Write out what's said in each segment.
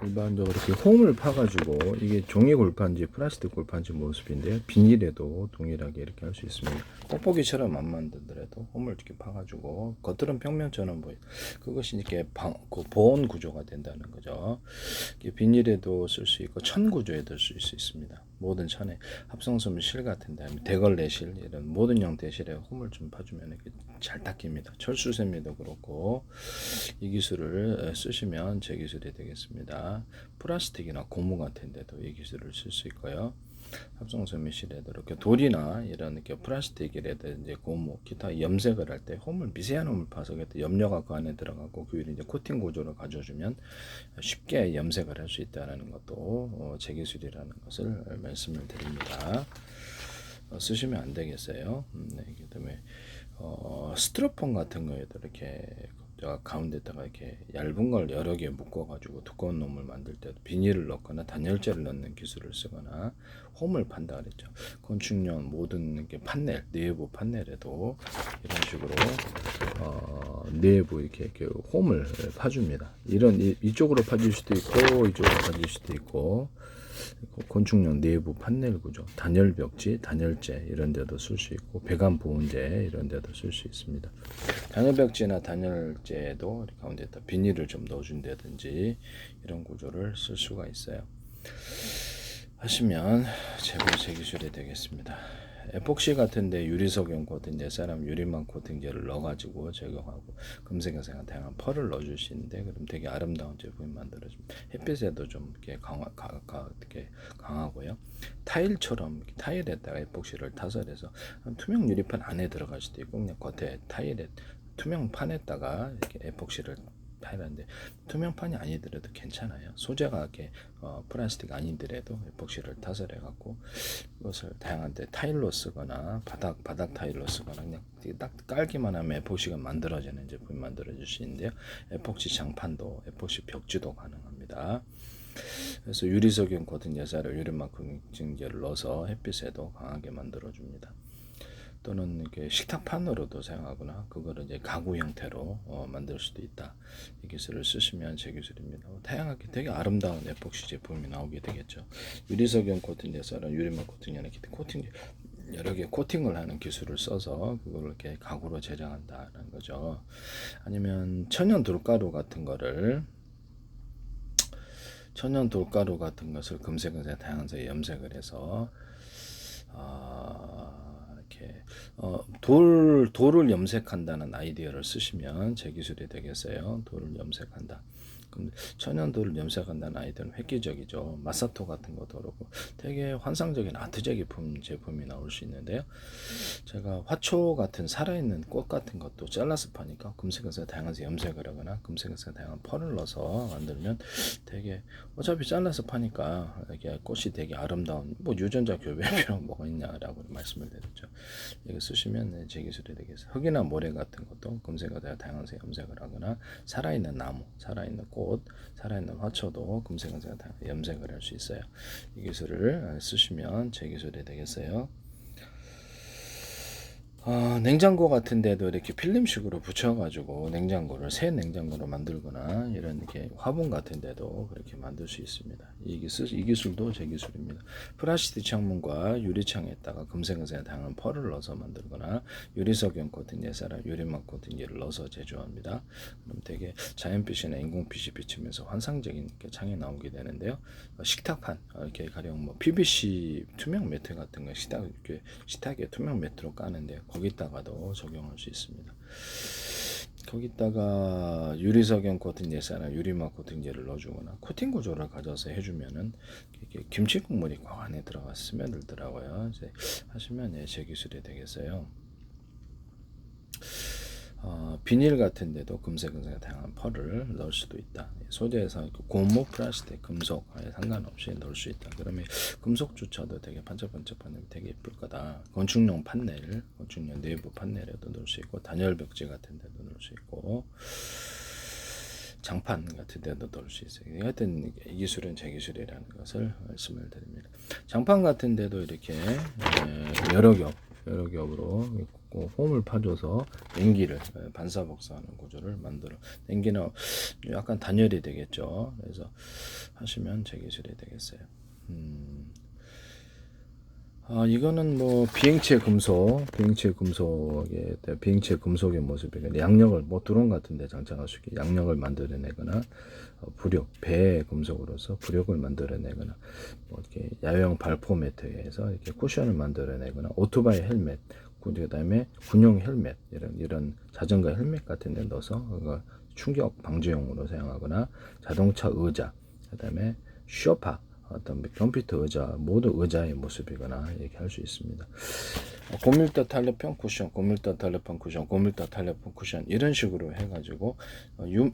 일반적으로 이렇게 홈을 파가지고 이게 종이 골판지 플라스틱 골판지 모습인데요. 비닐에도 동일하게 이렇게 할 수 있습니다. 뽁뽁이처럼 안 만들더라도 홈을 이렇게 파가지고 겉들은 평면처럼 보이. 그것이 이렇게 그 보온 구조가 된다는 거죠. 비닐에도 쓸 수 있고 천 구조에도 쓸 수 있습니다. 모든 천에 합성섬 실 같은 데 대걸레 실 이런 모든 형태의 실에 홈을 좀 파주면 이렇게 잘 닦입니다. 철수세미도 그렇고 이 기술을 쓰시면 제 기술이 되겠습니다. 플라스틱이나 고무 같은 데도 이 기술을 쓸 수 있고요. 합성섬유실에도 이렇게 돌이나 이런 이렇게 플라스틱이라든지 고무, 기타 염색을 할 때 홈을 미세한 홈을 파서 염료가 그 안에 들어가고 그 위에 이제 코팅 구조를 가져주면 쉽게 염색을 할 수 있다는 것도 제 기술이라는 것을 말씀을 드립니다. 쓰시면 안 되겠어요. 네, 그다음에 스티로폼 같은 거에도 이렇게 가운데다가 이렇게 얇은 걸 여러 개 묶어가지고 두꺼운 놈을 만들 때도 비닐을 넣거나 단열재를 넣는 기술을 쓰거나 홈을 판다 그랬죠. 건축용 모든 이렇게 판넬, 내부 판넬에도 이런 식으로 내부 이렇게 홈을 파줍니다. 이런 이쪽으로 파질 수도 있고 이쪽으로 파질 수도 있고. 건축용 내부 판넬 구조, 단열 벽지, 단열재 이런 데도 쓸 수 있고 배관 보온재 이런 데도 쓸 수 있습니다. 단열 벽지나 단열재도 가운데다 비닐을 좀 넣어준다든지 이런 구조를 쓸 수가 있어요. 하시면 제 기술이 되겠습니다. 에폭시 같은데 유리석용 코팅제, 사람 유리망 코팅제를 넣어가지고 적용하고 금색에서 다양한 펄을 넣어줄 수 있는데 그럼 되게 아름다운 제품이 만들어집니다. 햇빛에도 좀 이렇게 이렇게 강하고요. 타일처럼 타일에다가 에폭시를 타설해서 투명 유리판 안에 들어갈 수도 있고 그냥 겉에 타일에 투명 판에다가 이렇게 에폭시를 하는데 투명판이 아니더라도 괜찮아요. 소재가 이렇게 플라스틱 아니더라도 에폭시를 타설해 갖고 이것을 다양한 데 타일로 쓰거나 바닥 타일로 쓰거나 그냥 딱 깔기만 하면 에폭시가 만들어지는 제품이 만들어질 수 있는데요. 에폭시 장판도 에폭시 벽지도 가능합니다. 그래서 유리석용 코팅 예사를 유리만큼 증제를 넣어서 햇빛에도 강하게 만들어줍니다. 또는 이렇게 식탁판으로도 사용하거나 그거를 이제 가구 형태로 만들 수도 있다. 이 기술을 쓰시면 제 기술입니다. 다양하게 되게 아름다운 에폭시 제품이 나오게 되겠죠. 유리석용 코팅제서는 유리막 코팅제나 기타 코팅 여러 개 코팅을 하는 기술을 써서 그걸 이렇게 가구로 제작한다는 거죠. 아니면 천연 돌가루 같은 거를 천연 돌가루 같은 것을 금색은 다양한 염색을 해서 이렇게 돌을 염색한다는 아이디어를 쓰시면 제 기술이 되겠어요. 돌을 염색한다. 천연돌을 염색한다는 아이디어는 획기적이죠. 마사토 같은 것도 그렇고 되게 환상적인 아트 제품이 나올 수 있는데요. 제가 화초 같은 살아있는 꽃 같은 것도 잘라서 파니까 금색에서 다양한 염색을 하거나 금색에서 다양한 펄을 넣어서 만들면 되게 어차피 잘라서 파니까 이게 꽃이 되게 아름다운 뭐 유전자 교배 필요 뭐가 있냐라고 말씀을 드렸죠. 이거 쓰시면 제 기술이 되겠어요. 흙이나 모래 같은 것도 금색에다 다양한 염색을 하거나 살아있는 나무, 살아있는 꽃, 살아있는 화초도 금색에서 다 염색을 할 수 있어요. 이 기술을 쓰시면 제 기술이 되겠어요. 냉장고 같은 데도 이렇게 필름식으로 붙여가지고 새 냉장고로 만들거나 이런 이렇게 화분 같은 데도 그렇게 만들 수 있습니다. 이 기술도 제 기술입니다. 플라스틱 창문과 유리창에다가 금색은색 다양한 펄을 넣어서 만들거나 유리석용 코팅 예사랑 유리막 코팅제를 넣어서 제조합니다. 그럼 되게 자연빛이나 인공빛이 비치면서 환상적인 창이 나오게 되는데요. 식탁판 이렇게 가령 뭐 PVC 투명 매트 같은 거 식탁에 투명 매트로 까는데 거기다가도 적용할 수 있습니다. 거기다가 유리석용 코팅 예사나 유리막 코팅제를 넣어주거나 코팅 구조를 가져서 해주면은 이렇게 김치 국물이 꽉 안에 들어가 스며들더라고요. 이제 하시면 제 기술이 되겠어요. 비닐 같은 데도 금색은색 다양한 펄을 넣을 수도 있다. 소재에서 고무, 플라스틱, 금속 상관없이 넣을 수 있다. 그러면 금속조차도 되게 반짝반짝하면 되게 예쁠 거다. 건축용 판넬, 건축용 내부 판넬에도 넣을 수 있고 단열 벽지 같은 데도 넣을 수 있고 장판 같은 데도 넣을 수 있어요. 하여튼 이 기술은 제 기술이라는 것을 말씀을 드립니다. 장판 같은 데도 이렇게 여러 겹으로 파갖고 홈을 파줘서 냉기를 반사복사하는 구조를 만들어. 냉기는 약간 단열이 되겠죠. 그래서 하시면 제 기술이 되겠어요. 이거는 뭐 비행체 금속의 모습이고 양력을 뭐 드론 같은데 장착할 수 있게 양력을 만들어내거나 부력 배 금속으로서 부력을 만들어내거나 뭐 이렇게 야외형 발포 매트에서 이렇게 쿠션을 만들어내거나 오토바이 헬멧 그다음에 군용 헬멧 이런 자전거 헬멧 같은데 넣어서 충격 방지용으로 사용하거나 자동차 의자 그다음에 쇼파 어떤 컴퓨터 의자 모두 의자의 모습이거나 이렇게 할 수 있습니다. 고밀도 탄력형 쿠션, 고밀도 탄력형 쿠션, 고밀도 탄력형 쿠션 이런 식으로 해가지고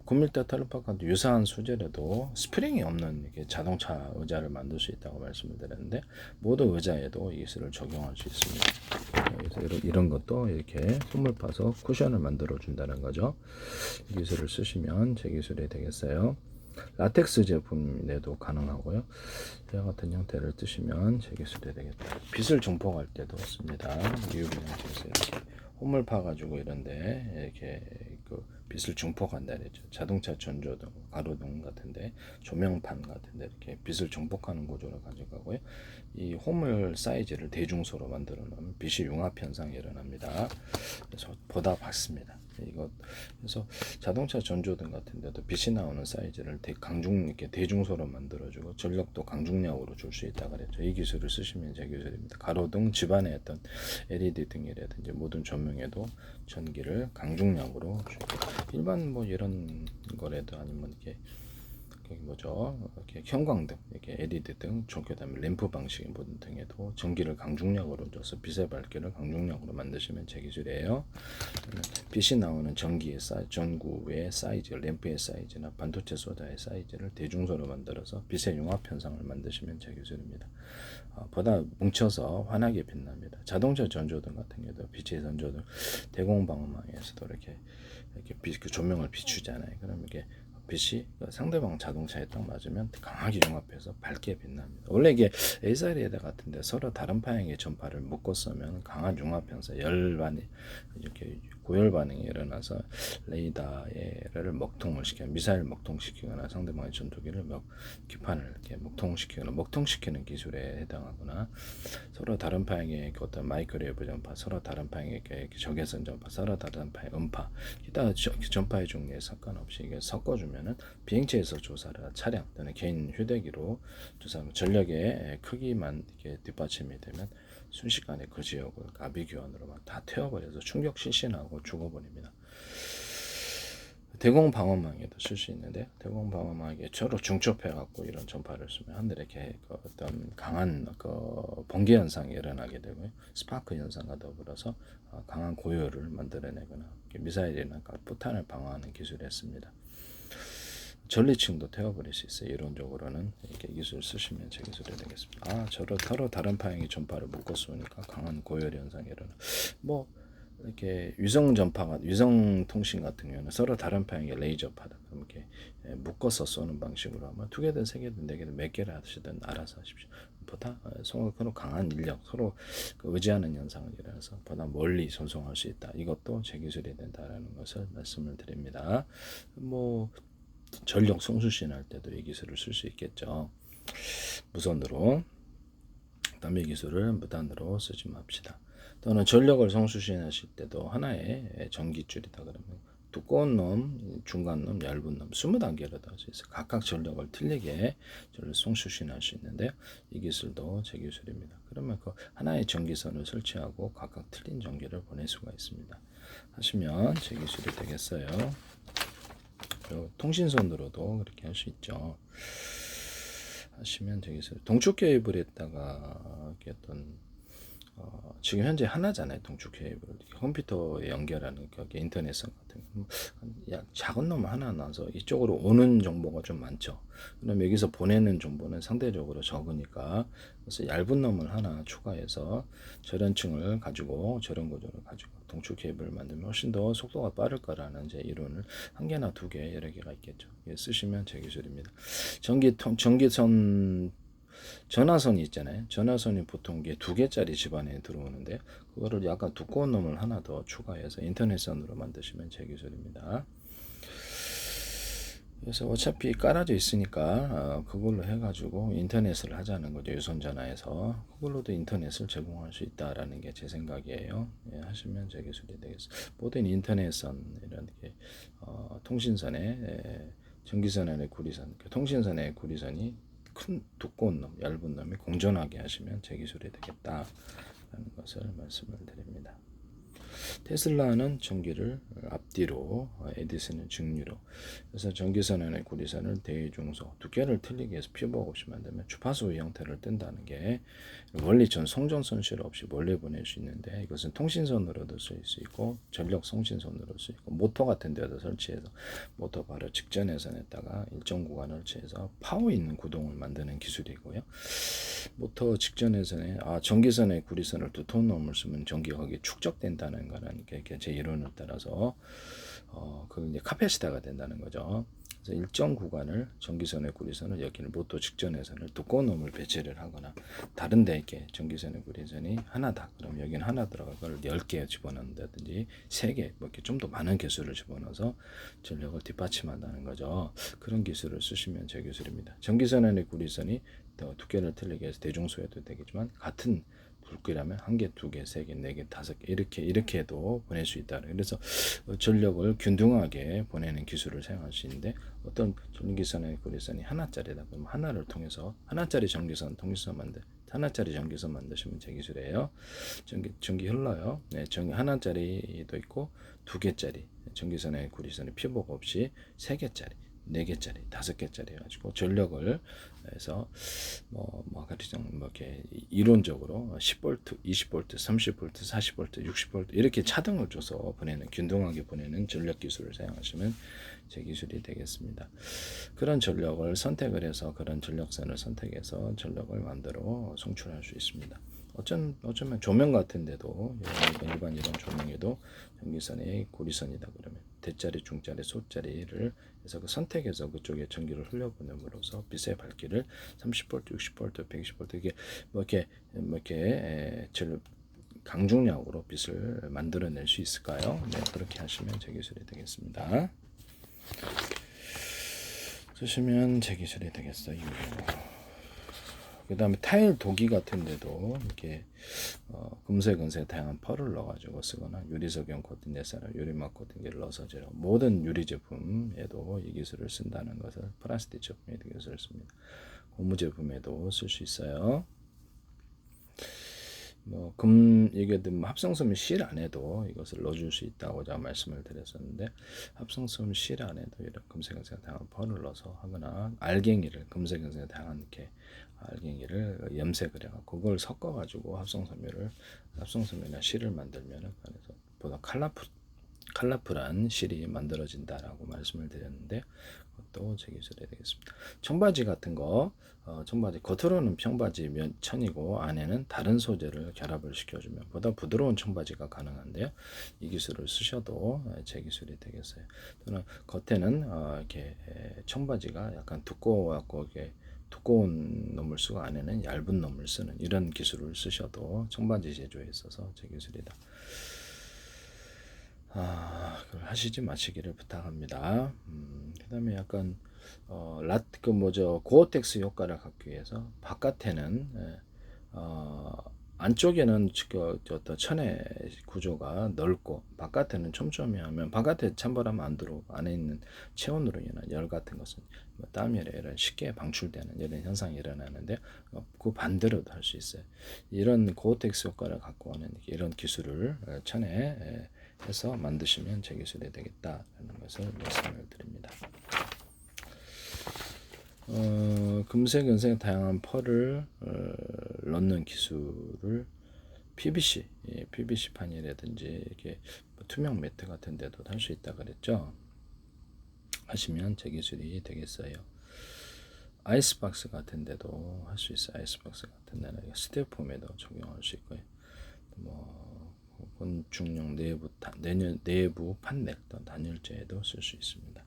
고밀도 탄력형과 유사한 소재라도 스프링이 없는 이렇게 자동차 의자를 만들 수 있다고 말씀을 드렸는데 모두 의자에도 이 기술을 적용할 수 있습니다. 그래서 이런 것도 이렇게 홈을 파서 쿠션을 만들어 준다는 거죠. 이 기술을 쓰시면 제 기술이 되겠어요. 라텍스 제품 내도 가능하고요. 이와 같은 형태를 뜨시면 제 기술이 되겠다. 빛을 증폭할 때도 씁니다. UV 형태에서 이렇게 홈을 파가지고 이런데 이렇게 그 빛을 증폭한다 그랬죠. 자동차 전조등, 가로등 같은데 조명판 같은데 이렇게 빛을 증폭하는 구조를 가져가고요. 이 홈을 사이즈를 대중소로 만들어 놓으면 빛이 융합 현상이 일어납니다. 그래서 보다 밝습니다. 이거 그래서 자동차 전조등 같은데도 빛이 나오는 사이즈를 이렇게 대중소로 만들어주고 전력도 강중량으로 줄 수 있다 그랬죠. 이 기술을 쓰시면 제 기술입니다. 가로등 집안의 어떤 LED 등이라든지 모든 조명에도 전기를 강중량으로 주고 일반 뭐 이런 거라도 아니면 이렇게 뭐죠? 이렇게 형광등, 이렇게 LED 등, 그다음에 램프 방식의 모든 등에도 전기를 강중량으로 줘서 빛의 밝기를 강중량으로 만드시면 제 기술이에요. 빛이 나오는 전기의 전구의 사이즈, 램프의 사이즈나 반도체 소다의 사이즈를 대중소로 만들어서 빛의 융합 현상을 만드시면 제 기술입니다. 보다 뭉쳐서 환하게 빛납니다. 자동차 전조등 같은 경우도 빛의 전조등 대공방음망에서도 이렇게 그 조명을 비추잖아요. 그럼 이게 빛이 상대방 자동차에 딱 맞으면 강하게 융합해서 밝게 빛납니다. 원래 이게 A사이드 같은데 서로 다른 방향의 전파를 묶어 쓰면 강한 융합 현상, 열반이 이렇게 고열 반응이 일어나서 레이더를 먹통을 시켜 미사일 먹통시키거나 상대방의 전투기를 기판을 이렇게 먹통시키거나 먹통시키는 기술에 해당하거나 서로 다른 방향의 어떤 마이크로웨이브 전파, 서로 다른 방향의 적외선 전파, 서로 다른 방향의 음파, 기타 전파의 종류에 상관없이 이게 섞어주면은 비행체에서 조사를 차량 또는 개인 휴대기로 조사하면 전력의 크기만 이렇게 뒷받침이 되면 순식간에 그 지역을 아비규환으로만 다 태워버려서 충격 실신하고 죽어버립니다. 대공 방어망에도 쓸 수 있는데 대공 방어망에 저로 중첩해갖고 이런 전파를 쓰면 하늘에 어떤 강한 번개 현상이 일어나게 되고요. 스파크 현상과 더불어서 강한 고열을 만들어내거나 미사일이나 포탄을 방어하는 기술을 했습니다. 전리층도 태워버릴 수 있어요. 이론적으로는 이렇게 기술 쓰시면 제 기술이 되겠습니다. 서로 다른 방향의 전파를 묶어 쏘니까 강한 고열 현상이 일어나. 뭐 이렇게 위성 통신 같은 경우는 서로 다른 방향의 레이저파다. 그럼 이렇게 묶어서 쏘는 방식으로 하면 2개든 3개든 4개든 몇 개를 하시든 알아서 하십시오. 보다 서로 강한 인력, 서로 의지하는 현상을 일어나서 보다 멀리 전송할 수 있다. 이것도 제 기술이 된다라는 것을 말씀을 드립니다. 뭐 전력 송수신 할 때도 이 기술을 쓸 수 있겠죠. 무선으로. 그다음에 이 기술을 무단으로 쓰지 맙시다. 또는 전력을 송수신하실 때도 하나의 전기줄이다 그러면 두꺼운 놈, 중간 놈, 얇은 놈 20단계로도 할 수 있어요. 각각 전력을 틀리게 송수신할 수 있는데요. 이 기술도 제 기술입니다. 그러면 그 하나의 전기선을 설치하고 각각 틀린 전기를 보낼 수가 있습니다. 하시면 제 기술이 되겠어요. 통신선으로도 그렇게 할 수 있죠. 하시면 되겠어요. 동축 케이블에다가 어떤 지금 현재 하나잖아요. 동축 케이블 컴퓨터에 연결하는 인터넷선 같은 작은 놈 하나 나서 이쪽으로 오는 정보가 좀 많죠. 그럼 여기서 보내는 정보는 상대적으로 적으니까 그래서 얇은 놈을 하나 추가해서 저런 층을 가지고 저런 구조를 가지고 동축 케이블을 만들면 훨씬 더 속도가 빠를 거라는 이제 이론을 한 개나 두 개 여러 개가 있겠죠. 쓰시면 제 기술입니다. 전기선 전화선이 있잖아요. 전화선이 보통 이게 2개짜리 집안에 들어오는데 그거를 약간 두꺼운 놈을 하나 더 추가해서 인터넷선으로 만드시면 제 기술입니다. 그래서 어차피 깔아져 있으니까 그걸로 해가지고 인터넷을 하자는 거죠. 유선전화에서 그걸로도 인터넷을 제공할 수 있다라는 게 제 생각이에요. 예, 하시면 제 기술이 되겠어요. 모든 인터넷선 이런 게 통신선에 전기선의 구리선, 통신선의 구리선이 큰 두꺼운 놈, 얇은 놈이 공존하게 하시면 제 기술이 되겠다라는 것을 말씀을 드립니다. 테슬라는 전기를 앞뒤로, 에디슨은 중류로. 그래서 전기선의 구리선을 대중소 두께를 틀리게 해서 피복 없이 만들면 주파수 형태를 뜬다는 게 원리전 송전 손실 없이 멀리 보낼 수 있는데 이것은 통신선으로도 쓸 수 있고 전력 송신선으로 쓸 수 있고 모터 같은 데도 설치해서 모터 바로 직전에선에다가 일정 구간을 설치해서 파워 있는 구동을 만드는 기술이고요. 모터 직전에선에 전기선의 구리선을 2톤 넘을 쓰면 전기가 거기에 축적된다는 거는 제 이론을 따라서 그 이제 카패시터가 된다는 거죠. 그래서 일정 구간을 전기선의 구리선을 여기는 모터 직전에선을 두꺼운 놈을 배치를 하거나 다른데 이렇게 전기선의 구리선이 하나다. 그럼 여기는 하나 들어가 그걸 10개 집어넣는다든지 3개 뭐 이렇게 좀 더 많은 개수를 집어넣어서 전력을 뒷받침한다는 거죠. 그런 기술을 쓰시면 제 기술입니다. 전기선의 구리선이 더 두께를 틀리게 해서 대중소에도 되겠지만 같은 굵기라면 1개, 2개, 3개, 4개, 5개 이렇게 해도 보낼 수 있다. 그래서 전력을 균등하게 보내는 기술을 사용할 수 있는데 어떤 전기선의 구리선이 하나짜리다 그러면 하나를 통해서 하나짜리 전기선 통신선 하나짜리 전기선 만드시면 제 기술이에요. 전기 흘러요. 네, 하나짜리도 있고 2개짜리 전기선의 구리선이 피복 없이 3개짜리 4개짜리, 5개짜리 해가지고 전력을 해서 이렇게 이론적으로 10V, 20V, 30V, 40V, 60V 이렇게 차등을 줘서 균등하게 보내는 전력 기술을 사용하시면 제 기술이 되겠습니다. 그런 전력을 선택을 해서 그런 전력선을 선택해서 전력을 만들어 송출할 수 있습니다. 어쩌면 조명 같은 데도 일반 이런 조명에도 전기선의 구리선이다 그러면 대짜리, 중짜리, 소짜리를 해서 선택해서 그쪽에 전기를 흘려보냄으로써 빛의 밝기를 30V, 60V, 120V 이게 이렇게 강중량으로 빛을 만들어낼 수 있을까요? 네, 그렇게 하시면 제 기술이 되겠습니다. 쓰시면 제 기술이 되겠어요. 그 다음에 타일 도기 같은 데도 이렇게 금색, 은색 다양한 펄을 넣어가지고 쓰거나 유리석용 코팅, 내사나 유리막 코팅기를 넣어서 모든 유리 제품에도 이 기술을 쓴다는 것을 플라스틱 제품에도 이 기술을 씁니다. 고무 제품에도 쓸 수 있어요. 이게 합성섬유 실 안에도 이것을 넣어줄 수 있다고 제가 말씀을 드렸었는데 합성섬유 실 안에도 이런 금색은색 다양한 펄을 넣어서 하거나 알갱이를 금색은색 다양한 이렇게 알갱이를 염색을 해갖고 그걸 섞어가지고 합성섬유나 실을 만들면은 그래서 보다 컬러풀한 실이 만들어진다라고 말씀을 드렸는데 그것도 제 기술이 되겠습니다. 청바지 같은 거 청바지 겉으로는 청바지 천이고 안에는 다른 소재를 결합을 시켜주면 보다 부드러운 청바지가 가능한데요. 이 기술을 쓰셔도 제 기술이 되겠어요. 또는 겉에는 이렇게 청바지가 약간 두꺼워갖고 이렇게 두꺼운 놈을 쓰고 안에는 얇은 놈을 쓰는 이런 기술을 쓰셔도 청바지 제조에 있어서 제 기술이다. 그걸 하시지 마시기를 부탁합니다. 그 다음에 약간 고어텍스 효과를 갖기 위해서 바깥에는 안쪽에는 어떤 천의 구조가 넓고 바깥에는 촘촘히하면 바깥에 찬바람 안 들어오고 안에 있는 체온으로 인한 열 같은 것은 땀열에 이런 쉽게 방출되는 이런 현상이 일어나는데 그 반대로도 할 수 있어요. 이런 고어텍스 효과를 갖고 오는 이런 기술을 천에 해서 만드시면 제 기술이 되겠다라는 것을 말씀을 드립니다. 금색, 은색 다양한 펄을 넣는 기술을 PVC 판이라든지 이렇게 투명 매트 같은 데도 할 수 있다 그랬죠. 하시면 제 기술이 되겠어요. 아이스박스 같은 데도 할 수 있어요. 아이스박스 같은 데는 스티로폼에도 적용할 수 있고요. 건축용 내부 판넬 또는 단열재에도 쓸 수 있습니다.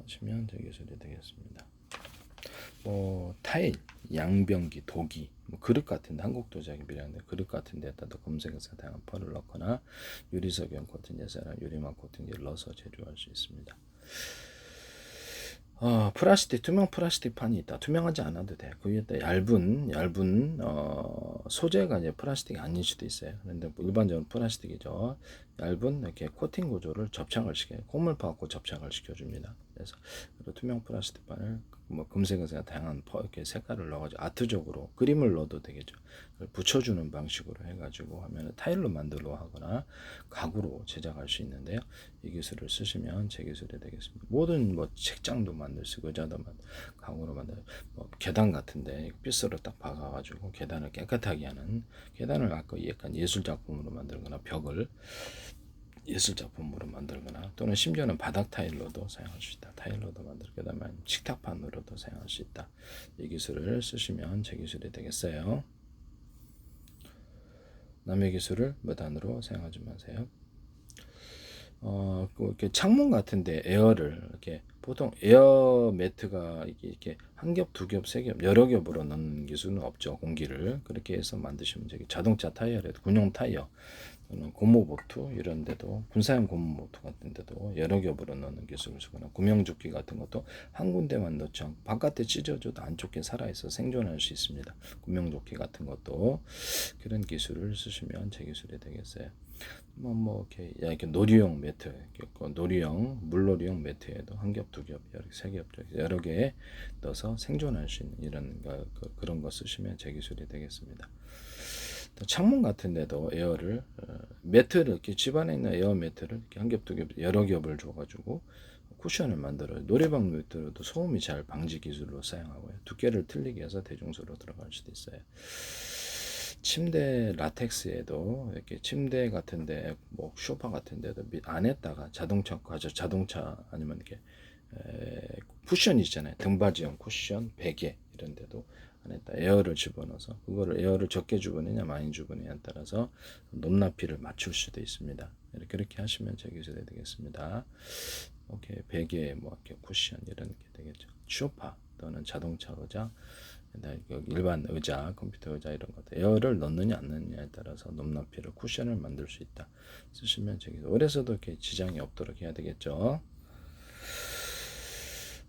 하시면 제 기술이 되겠습니다. 타일, 양변기, 도기, 그릇 같은데 한국 도자기 필요한데 그릇 같은 데다도 검색해서 다양한 펄을 넣거나 유리석연 코팅제나 유리막 코팅제를 넣어서 제조할 수 있습니다. 플라스틱, 투명 플라스틱 판이 있다. 투명하지 않아도 돼. 그 위에다 얇은 소재가 이제 플라스틱이 아닐 수도 있어요. 그런데 일반적으로 플라스틱이죠. 얇은 이렇게 코팅 구조를 접착을 시켜요. 콧물 파고 접착을 시켜줍니다. 그래서 투명 플라스틱 판을 금색에서 다양한 이렇게 색깔을 넣어가지고 아트적으로 그림을 넣어도 되겠죠. 붙여주는 방식으로 해가지고 하면 타일로 만들어 하거나 가구로 제작할 수 있는데요. 이 기술을 쓰시면 제 기술이 되겠습니다. 모든 책장도 만들 수 있고 의자도 가구로 만들 계단 같은데 빗으로 딱 박아가지고 계단을 깨끗하게 하는 계단을 아까 약간 예술 작품으로 만들거나 벽을 예술 작품으로 만들거나 또는 심지어는 바닥 타일로도 사용할 수 있다. 타일로도 만들고 그다음에 식탁판으로도 사용할 수 있다. 이 기술을 쓰시면 제 기술이 되겠어요. 남의 기술을 무단으로 사용하지 마세요. 이렇게 창문 같은데 에어를 이렇게 보통 에어 매트가 이렇게 한 겹, 두 겹, 세 겹, 여러 겹으로 넣는 기술은 없죠. 공기를 그렇게 해서 만드시면 되게 자동차 타이어라도 군용 타이어 또는 고무보트 이런 데도 군사용 고무보트 같은 데도 여러 겹으로 넣는 기술을 쓰거나 구명조끼 같은 것도 한 군데만 넣지 않고 바깥에 찢어져도 안쪽에 살아있어 생존할 수 있습니다. 구명조끼 같은 것도 그런 기술을 쓰시면 제 기술이 되겠어요. 이렇게 놀이용 매트, 물놀이용 매트에도 한 겹, 두 겹, 세 겹, 여러 개 넣어서 생존할 수 있는 이런 그런 거 쓰시면 제 기술이 되겠습니다. 또 창문 같은 데도 에어를 매트를 이렇게 집안에 있는 에어 매트를 이렇게 한 겹, 두 겹, 여러 겹을 줘가지고 쿠션을 만들어요. 노래방 매트로도 소음이 잘 방지 기술로 사용하고요. 두께를 틀리게 해서 대중소로 들어갈 수도 있어요. 침대 라텍스에도 이렇게 침대 같은데 소파 같은데도 안에다가 자동차 아니면 이렇게 쿠션 있잖아요. 등받이형 쿠션, 베개 이런 데도 안에다 에어를 집어넣어서 그거를 에어를 적게 주거느냐 많이 주거느냐에 따라서 높낮이를 맞출 수도 있습니다. 이렇게 하시면 제 기술이 되겠습니다. 이렇게 베개 이렇게 쿠션 이런 게 되겠죠. 소파 또는 자동차 의자 일반 의자, 컴퓨터 의자 이런 것들 에어를 넣느냐 안 넣느냐에 따라서 높낮이를 쿠션을 만들 수 있다. 쓰시면 저기 오래서도 이렇게 지장이 없도록 해야 되겠죠.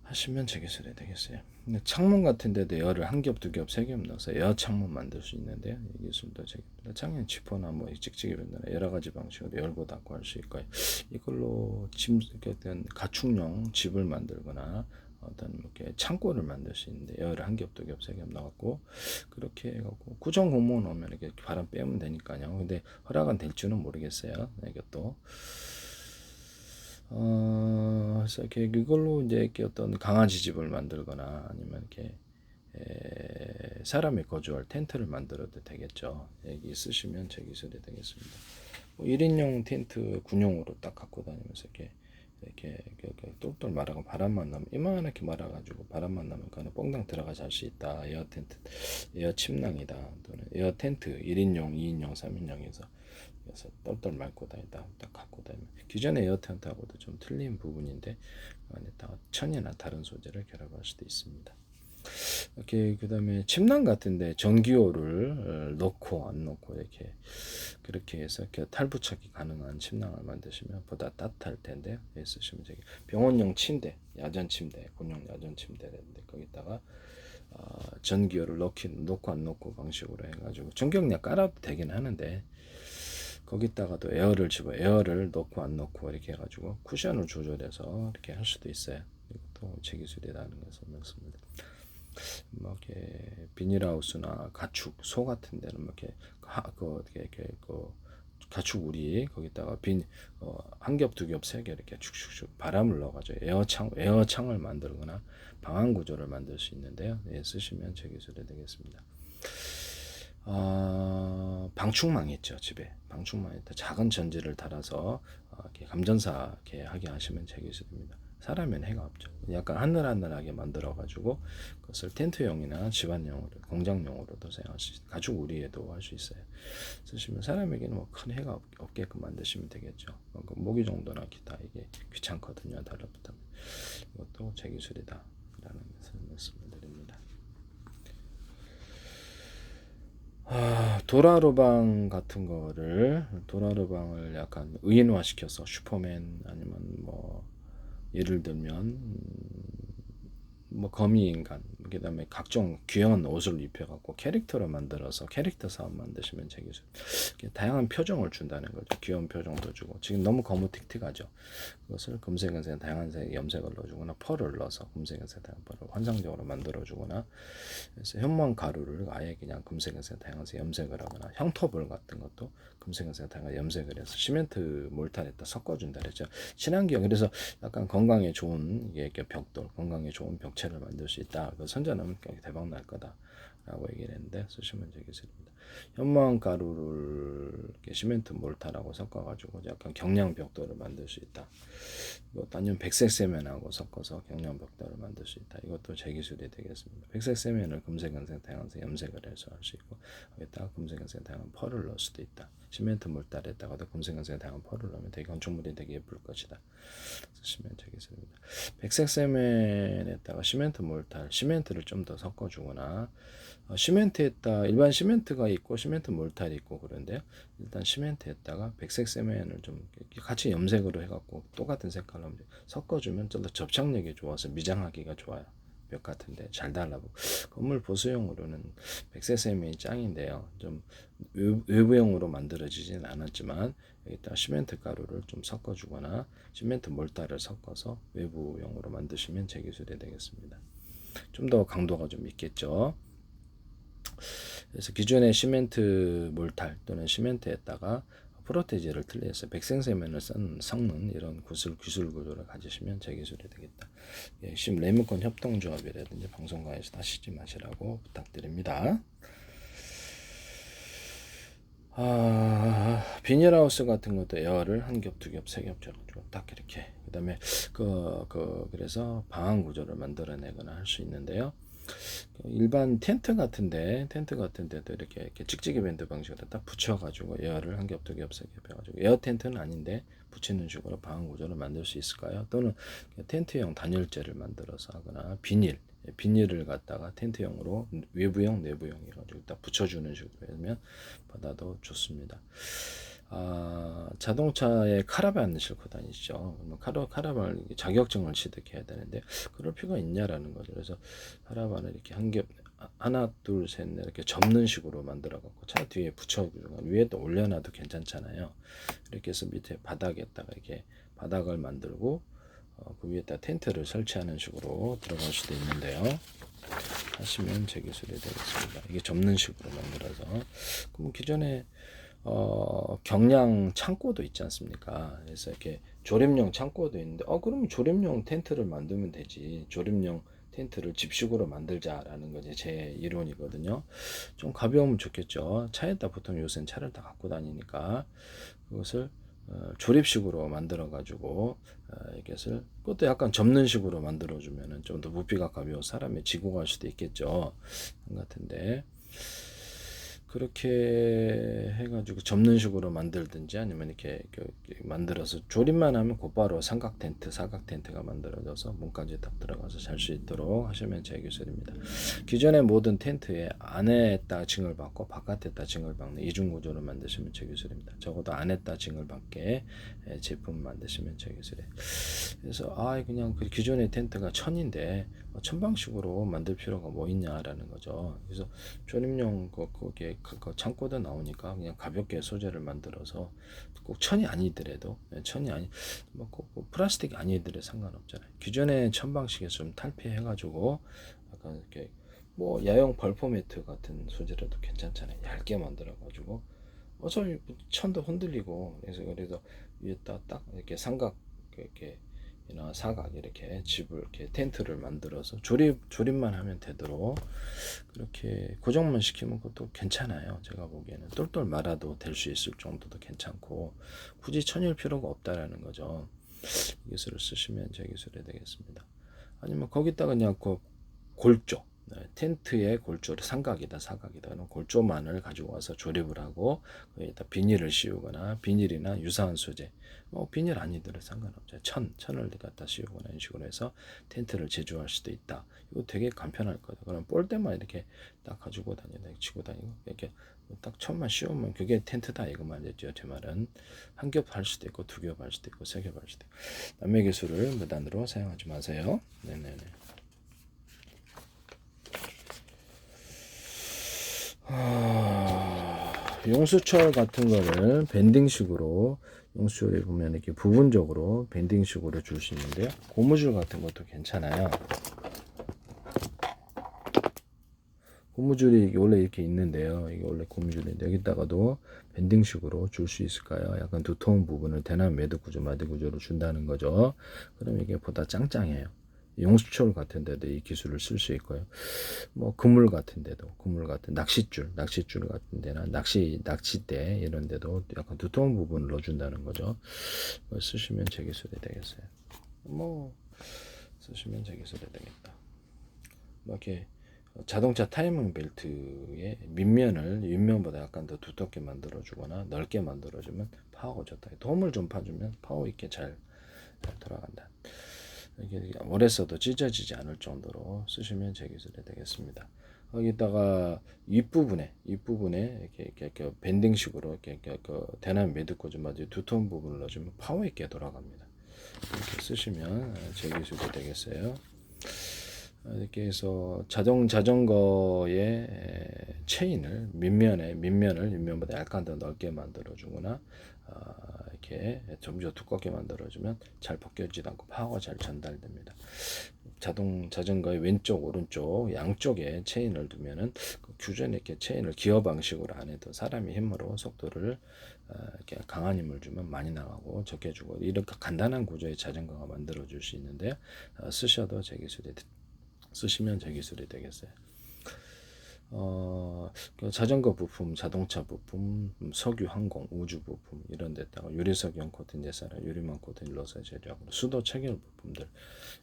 하시면 제 기술이 되겠어요. 근데 창문 같은 데도 에어를 한 겹, 두 겹, 세 겹 넣어서 에어 창문 만들 수 있는데요. 이 기술도 제 창문 지퍼나 찍찍이 변나 여러 가지 방식으로 열고 닫고 할 수 있고요. 이걸로 어떤 가축용 집을 만들거나 어떤 이렇게 창고를 만들 수 있는데 에어를 한 겹, 두 겹, 세 겹 넣었고 그렇게 해갖고 구정 공무원 오면 이렇게 바람 빼면 되니까요. 근데 허락은 될지는 모르겠어요. 이것도. 그래서 이렇게 이걸로 이제 이렇게 어떤 강아지 집을 만들거나 아니면 이렇게 사람이 거주할 텐트를 만들어도 되겠죠. 여기 쓰시면 제 기술이 되겠습니다. 1인용 텐트 군용으로 딱 갖고 다니면서 이렇게 똘똘 말아가 바람만 나면 이만하게 말아가지고 바람만 나면 그냥 뻥당 들어가 잘 수 있다. 에어 텐트, 에어 침낭이다. 또는 에어 텐트 1인용, 2인용, 3인용에서 그래서 똘똘 말고 다니다 딱 갖고 다니면 기존의 에어 텐트하고도 좀 틀린 부분인데 안에다가 천이나 다른 소재를 결합할 수도 있습니다. 이렇게 그다음에 침낭 같은데 전기요를 넣고 안 넣고 이렇게 그렇게 해서 이렇게 탈부착이 가능한 침낭을 만드시면 보다 따뜻할 텐데요. 쓰시면 되게 병원용 침대, 야전 침대, 군용 야전 침대인데 거기다가 전기요를 넣고 안 넣고 방식으로 해가지고 전기용량 깔아도 되긴 하는데 거기다가도 에어를 넣고 안 넣고 이렇게 해가지고 쿠션을 조절해서 이렇게 할 수도 있어요. 이것도 제 기술이라는 것을 말씀드립니다. 이렇게 비닐하우스나 가축 소 같은 데는 이렇게 가축 우리 거기다가 한 겹, 두 겹, 세 겹 이렇게 축축축 바람을 넣어가지고 에어창을 만들거나 방한 구조를 만들 수 있는데요. 쓰시면 제 기술이 되겠습니다. 방충망 있죠. 집에 방충망에다 작은 전지를 달아서 이렇게 감전사 이렇게 하게 하시면 제 기술입니다. 사람은 해가 없죠. 약간 하늘하늘하게 만들어가지고 그것을 텐트용이나 집안용으로, 공장용으로도 사용할 수 있어요. 가죽 우리에도 할 수 있어요. 쓰시면 사람에게는 큰 해가 없게끔 만드시면 되겠죠. 모기 정도나 기타 이게 귀찮거든요. 달라붙으면 이것도 제 기술이다 라는 것을 말씀을 드립니다. 도라르방 같은 거를 도라르방을 약간 의인화시켜서 슈퍼맨 아니면 뭐 예를 들면 뭐 거미인간 그다음에 각종 귀여운 옷을 입혀갖고 캐릭터를 만들어서 캐릭터 사업 만드시면 재기술 다양한 표정을 준다는 거죠. 귀여운 표정도 주고 지금 너무 거무틱틱하죠. 그것을 금색은색 다양한 색 염색을 넣어주거나 펄을 넣어서 금색은색 다양한 펄을 환상적으로 만들어주거나 그래서 현무암 가루를 아예 그냥 금색은색 다양한 색 염색을 하거나 형토볼 같은 것도 금색은색 다양한 염색을 해서 시멘트 몰탈에다 섞어준다 그랬죠. 친환경 그래서 약간 건강에 좋은 이게 벽돌 건강에 좋은 벽체를 만들 수 있다. 그 선전하면 대박 날 거다라고 얘기를 했는데 쓰시면 되겠습니다. 현무암 가루를 시멘트 몰탈하고 섞어가지고 약간 경량 벽돌을 만들 수 있다. 이것도 아니면 백색 세면하고 섞어서 경량 벽돌을 만들 수 있다. 이것도 제 기술이 되겠습니다. 백색 세면을 금색은색 다양색 염색을 해서 할 수 있고 여기다가 금색은색 다양한 펄을 넣을 수도 있다. 시멘트 몰탈에다가도 금색은색 다양한 펄을 넣으면 되게 건축물이 되게 예쁠 것이다. 쓰시면 되겠습니다. 백색 세면에다가 시멘트 몰탈, 시멘트를 좀 더 섞어주거나 시멘트에다 일반 시멘트가 있고 시멘트 몰탈이 있고 그런데요. 일단 시멘트에다가 백색 세면을 좀 같이 염색으로 해갖고 똑같은 색깔로 섞어주면 좀 더 접착력이 좋아서 미장하기가 좋아요. 벽 같은데 잘 달라붙고 건물 보수용으로는 백색 세면이 짱인데요. 좀 외부용으로 만들어지진 않았지만 여기다 시멘트 가루를 좀 섞어주거나 시멘트 몰타를 섞어서 외부용으로 만드시면 제 기술이 되겠습니다. 좀 더 강도가 좀 있겠죠. 그래서 기존의 시멘트 몰탈 또는 시멘트에다가 프로테지를 틀려서 백생세면을 섞는 이런 기술 구조를 가지시면 제 기술이 되겠다. 예, 레몬권 협동조합이라든지 방송가에서 하시지 마시라고 부탁드립니다. 비닐하우스 같은 것도 에어를 한 겹, 두 겹, 세 겹 줘가지고 딱 이렇게 그다음에 그래서 방한 구조를 만들어내거나 할 수 있는데요. 일반 텐트 같은데도 이렇게 찍찍이 밴드 방식으로 딱 붙여가지고 에어를 한 겹, 두 겹, 세 겹 해가지고 에어 텐트는 아닌데 붙이는 식으로 방한 구조를 만들 수 있을까요? 또는 텐트형 단열재를 만들어서 하거나 비닐을 갖다가 텐트형으로 외부형, 내부형 해가지고 딱 붙여주는 식으로 하면 받아도 좋습니다. 자동차에 카라반을 싣고 다니시죠. 카라반을 자격증을 취득해야 되는데 그럴 필요가 있냐라는 거죠. 그래서 카라반을 이렇게 하나, 둘, 셋, 넷 이렇게 접는 식으로 만들어 갖고 차 뒤에 붙여주고 위에도 올려놔도 괜찮잖아요. 이렇게 해서 밑에 바닥에다가 이렇게 바닥을 만들고 그 위에다 텐트를 설치하는 식으로 들어갈 수도 있는데요. 하시면 제 기술이 되겠습니다. 이게 접는 식으로 만들어서 그럼 기존에 경량 창고도 있지 않습니까? 그래서 이렇게 조립용 창고도 있는데 그러면 조립용 텐트를 만들면 되지. 조립용 텐트를 집식으로 만들자라는 것이 제 이론이거든요. 좀 가벼우면 좋겠죠. 차에다 보통 요새는 차를 다 갖고 다니니까 그것을 조립식으로 만들어 가지고 이것을 그것도 약간 접는 식으로 만들어 주면은 좀 더 부피가 가벼워 사람이 지고 갈 수도 있겠죠. 같은데 그렇게 해가지고 접는 식으로 만들든지 아니면 이렇게 만들어서 조립만 하면 곧바로 삼각 텐트, 사각 텐트가 만들어져서 문까지 딱 들어가서 잘 수 있도록 하시면 제 기술입니다. 기존의 모든 텐트에 안에다 징을 받고 바깥에다 징을 받는 이중 구조를 만드시면 제 기술입니다. 적어도 안에다 징을 받게 제품 만드시면 제 기술이에요. 그래서 그냥 그 기존의 텐트가 천인데 천방식으로 만들 필요가 뭐 있냐라는 거죠. 그래서 조립용 거기에 그 창고도 나오니까 그냥 가볍게 소재를 만들어서 꼭 천이 아니더라도 천이 아니 꼭 플라스틱이 아니더라도 상관없잖아요. 기존의 천 방식에서 좀 탈피해가지고 약간 이렇게 뭐 야용 벌포 매트 같은 소재라도 괜찮잖아요. 얇게 만들어가지고 어차피 천도 흔들리고 그래서 위에다 딱 이렇게 삼각 이렇게 사각 이렇게 집을 이렇게 텐트를 만들어서 조립만 하면 되도록 그렇게 고정만 시키면 그것도 괜찮아요. 제가 보기에는 똘똘 말아도 될 수 있을 정도도 괜찮고 굳이 천일 필요가 없다라는 거죠. 이 기술을 쓰시면 제 기술이 되겠습니다. 아니면 거기다가 그냥 골조 텐트의 골조 삼각이다 사각이다 그럼 골조만을 가지고 와서 조립을 하고 거기다 비닐을 씌우거나 비닐이나 유사한 소재 비닐 아니더라도 상관없죠. 천을 갖다 씌우거나 이런 식으로 해서 텐트를 제조할 수도 있다. 이거 되게 간편할 거다. 그럼 볼때만 이렇게 딱 가지고 다니다 치고 다니고 이렇게 딱 천만 씌우면 그게 텐트다 이거 말이죠. 제 말은 한 겹 할 수도 있고 두 겹 할 수도 있고 세 겹 할 수도 있고 남의 기술을 무단으로 사용하지 마세요. 네네네. 용수철 같은 거는 밴딩식으로 용수철에 보면 이렇게 부분적으로 밴딩식으로 줄 수 있는데요. 고무줄 같은 것도 괜찮아요. 고무줄이 원래 이렇게 있는데요. 이게 원래 고무줄인데 여기다가도 밴딩식으로 줄 수 있을까요? 약간 두터운 부분을 대남 매듭 구조, 마디 구조로 준다는 거죠. 그럼 이게 보다 짱짱해요. 용수철 같은 데도 이 기술을 쓸 수 있고요. 그물 같은 데도, 그물 같은 낚싯줄 같은 데나 낚싯대 이런 데도 약간 두터운 부분을 넣어준다는 거죠. 쓰시면 제 기술이 되겠어요. 쓰시면 제 기술이 되겠다. 이렇게 자동차 타이밍 벨트의 밑면을 윗면보다 약간 더 두텁게 만들어주거나 넓게 만들어주면 파워가 좋다. 도움을 좀 봐주면 파워 있게 잘 돌아간다. 이게 오래 써도 찢어지지 않을 정도로 쓰시면 제 기술이 되겠습니다. 여기다가 윗부분에 이렇게 밴딩식으로 이렇게 대남 매듭고 좀 아주 두터운 부분을 넣어주면 파워 있게 돌아갑니다. 이렇게 쓰시면 제 기술이 되겠어요. 이렇게 해서 자전거의 체인을 밑면을 윗면보다 약간 더 넓게 만들어주거나 이렇게 좀 더 두껍게 만들어주면 잘 벗겨지지 않고 파워가 잘 전달됩니다. 자전거의 왼쪽 오른쪽 양쪽에 체인을 두면은 규전에 이렇게 체인을 기어 방식으로 안 해도 사람이 힘으로 속도를 이렇게 강한 힘을 주면 많이 나가고 적게 주고 이렇게 간단한 구조의 자전거가 만들어 줄 수 있는데요. 쓰시면 제 기술이 되겠어요. 자전거 부품, 자동차 부품, 석유, 항공, 우주 부품 이런 데다가 유리석용 코팅 예사나 유리망 코팅을 넣어서 제조하고 수도 체결 부품들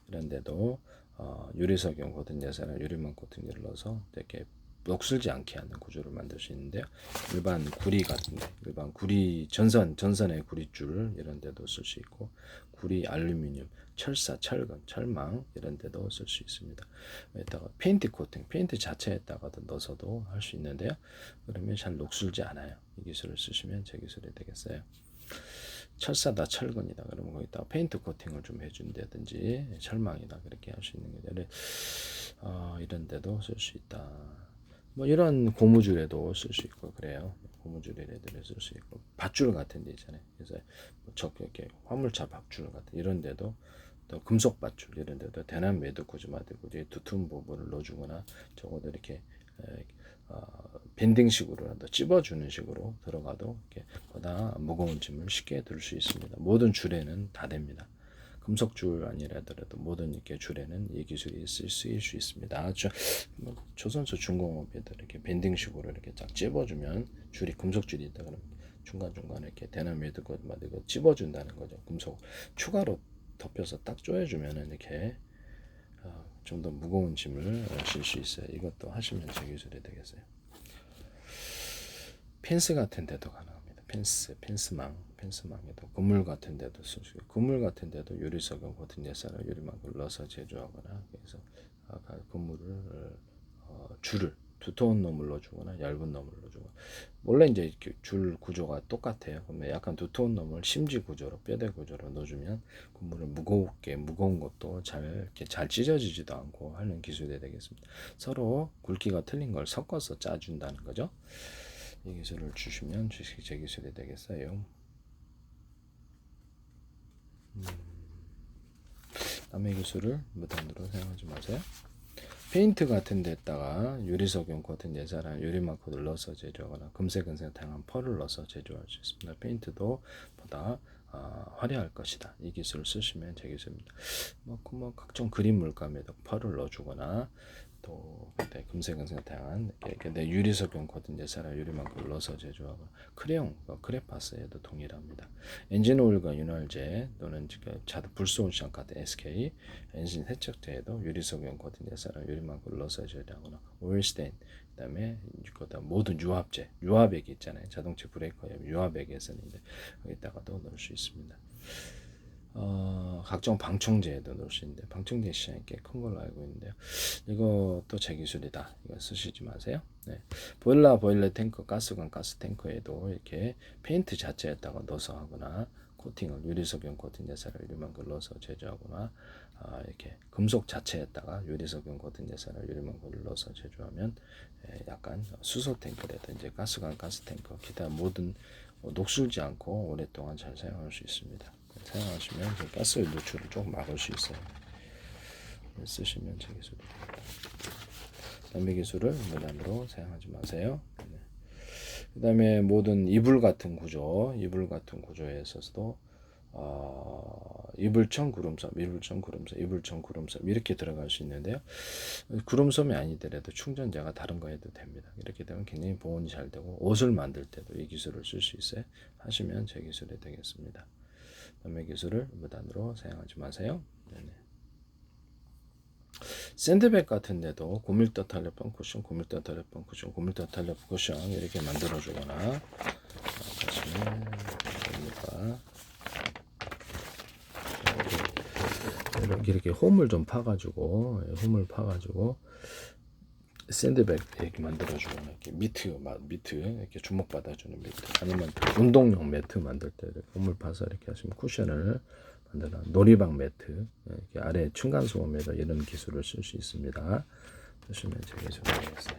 이런 데도 유리석용 코팅 예사나 유리망 코팅을 넣어서 이렇게 녹슬지 않게 하는 구조를 만들 수 있는데요. 일반 구리 같은데, 일반 구리 전선의 구리줄 이런 데도 쓸 수 있고, 구리, 알루미늄, 철사, 철근, 철망 이런 데도 쓸 수 있습니다. 여기다가 페인트 코팅, 페인트 자체에다가도 넣어서도 할 수 있는데요. 그러면 잘 녹슬지 않아요. 이 기술을 쓰시면 제 기술이 되겠어요. 철사다, 철근이다. 그러면 거기다가 페인트 코팅을 좀 해준다든지 철망이다 그렇게 할 수 있는 거죠. 이런 데도 쓸 수 있다. 이런 고무줄에도 쓸 수 있고 그래요. 고무줄에도 쓸 수 있고 밧줄 같은 데 있잖아요. 그래서 이렇게 화물차 밧줄 같은 이런 데도 또 금속 밧줄 이런 데도 대남 매듭 구조마들고 두툼 부분을 넣어주거나 적어도 이렇게 밴딩식으로라도 찝어주는 식으로 들어가도 이렇게 보다 무거운 짐을 쉽게 들 수 있습니다. 모든 줄에는 다 됩니다. 금속줄 아니라더라도 모든 이렇게 줄에는 이 기술이 쓰일 수 있습니다. 조선소 중공업에도 이렇게 밴딩식으로 이렇게 쫙 찝어주면 줄이 금속줄이 있다 그러면 중간중간에 이렇게 대남 매듭고 찝어준다는 거죠. 금속 추가로 덮여서 딱 조여주면은 이렇게 좀 더 무거운 짐을 실 수 있어요. 이것도 하시면 제 기술이 되겠어요. 펜스 같은 데도 가능합니다. 펜스망에도 그물 같은 데도 쓰시고 그물 같은 데도 유리석용 코팅 예사나 유리망을 넣어서 제조하거나 그래서 그물을 줄을 두터운 놈을 넣어주거나 얇은 놈을 넣어주거나 원래 이제 줄 구조가 똑같아요. 그러면 약간 두터운 놈을 심지 구조로 뼈대 구조로 넣어주면 그물을 무거운 것도 이렇게 잘 찢어지지도 않고 하는 기술이 되겠습니다. 서로 굵기가 틀린 걸 섞어서 짜준다는 거죠. 이 기술을 주시면 제 기술이 되겠어요. 남의 기술을 무단으로 사용하지 마세요. 페인트 같은 데다가 유리석용 코팅 예사나 유리마크를 넣어서 제조하거나 금색, 은색 다양한 펄을 넣어서 제조할 수 있습니다. 페인트도 보다 화려할 것이다. 이 기술을 쓰시면 제 기술입니다. 뭐 각종 그림 물감에도 펄을 넣어주거나 또 그때 금색은색 다양한 내 유리석용 코팅 제사라 유리만큼 넣어서 제조하고 크레용, 크레파스에도 동일합니다. 엔진 오일과 윤활제 또는 자동 불소온 시장 같은 SK 엔진 세척제에도 유리석용 코팅 제사라 유리만큼 넣어서 제조하거나 오일 스테인 그다음에 모든 유압제, 유압액이 있잖아요. 자동차 브레이커에 유압액에서는 이제 여기다가도 넣을 수 있습니다. 각종 방충제에도 넣을 수 있는데 방충제 시장이 꽤 큰 걸로 알고 있는데요. 이것도 제 기술이다. 이거 쓰시지 마세요. 네. 보일러 탱커, 가스관 가스 탱커에도 이렇게 페인트 자체에다가 넣어서 하거나 코팅을 유리석용 코팅 제사를 유리만큼 넣어서 제조하거나 이렇게 금속 자체에다가 유리석용 코팅 제사를 유리만큼 넣어서 제조하면 약간 수소 탱크라든지 가스관 가스 탱커 기타 모든 녹슬지 않고 오랫동안 잘 사용할 수 있습니다. 사용하시면 가스 노출을 조금 막을 수 있어요. 쓰시면 제 기술입니다. 남의 기술을 무단으로 사용하지 마세요. 그 다음에 모든 이불 같은 구조에 있어서도 이불청 구름섬 이렇게 들어갈 수 있는데요. 구름섬이 아니더라도 충전자가 다른 거 해도 됩니다. 이렇게 되면 굉장히 보온이 잘 되고 옷을 만들 때도 이 기술을 쓸 수 있어요. 하시면 제 기술이 되겠습니다. 남의 기술을 무단으로 사용하지 마세요. 네네. 샌드백 같은 데도 고밀도 탄력방 쿠션, 고밀도 탄력방 쿠션, 고밀도 탄력 쿠션 이렇게 만들어주거나 하시면 됩니다. 이렇게 홈을 좀 파가지고 샌드백 이렇게 만들어주거나 이렇게 미트 이렇게 주먹 받아주는 미트 아니면 운동용 매트 만들 때 이렇게 홈을 파서 이렇게 하시면 쿠션을 만들어 놀이방 매트 이렇게 아래 층간 소음에도 이런 기술을 쓸 수 있습니다. 쓰시면 제 기술이 되겠어요.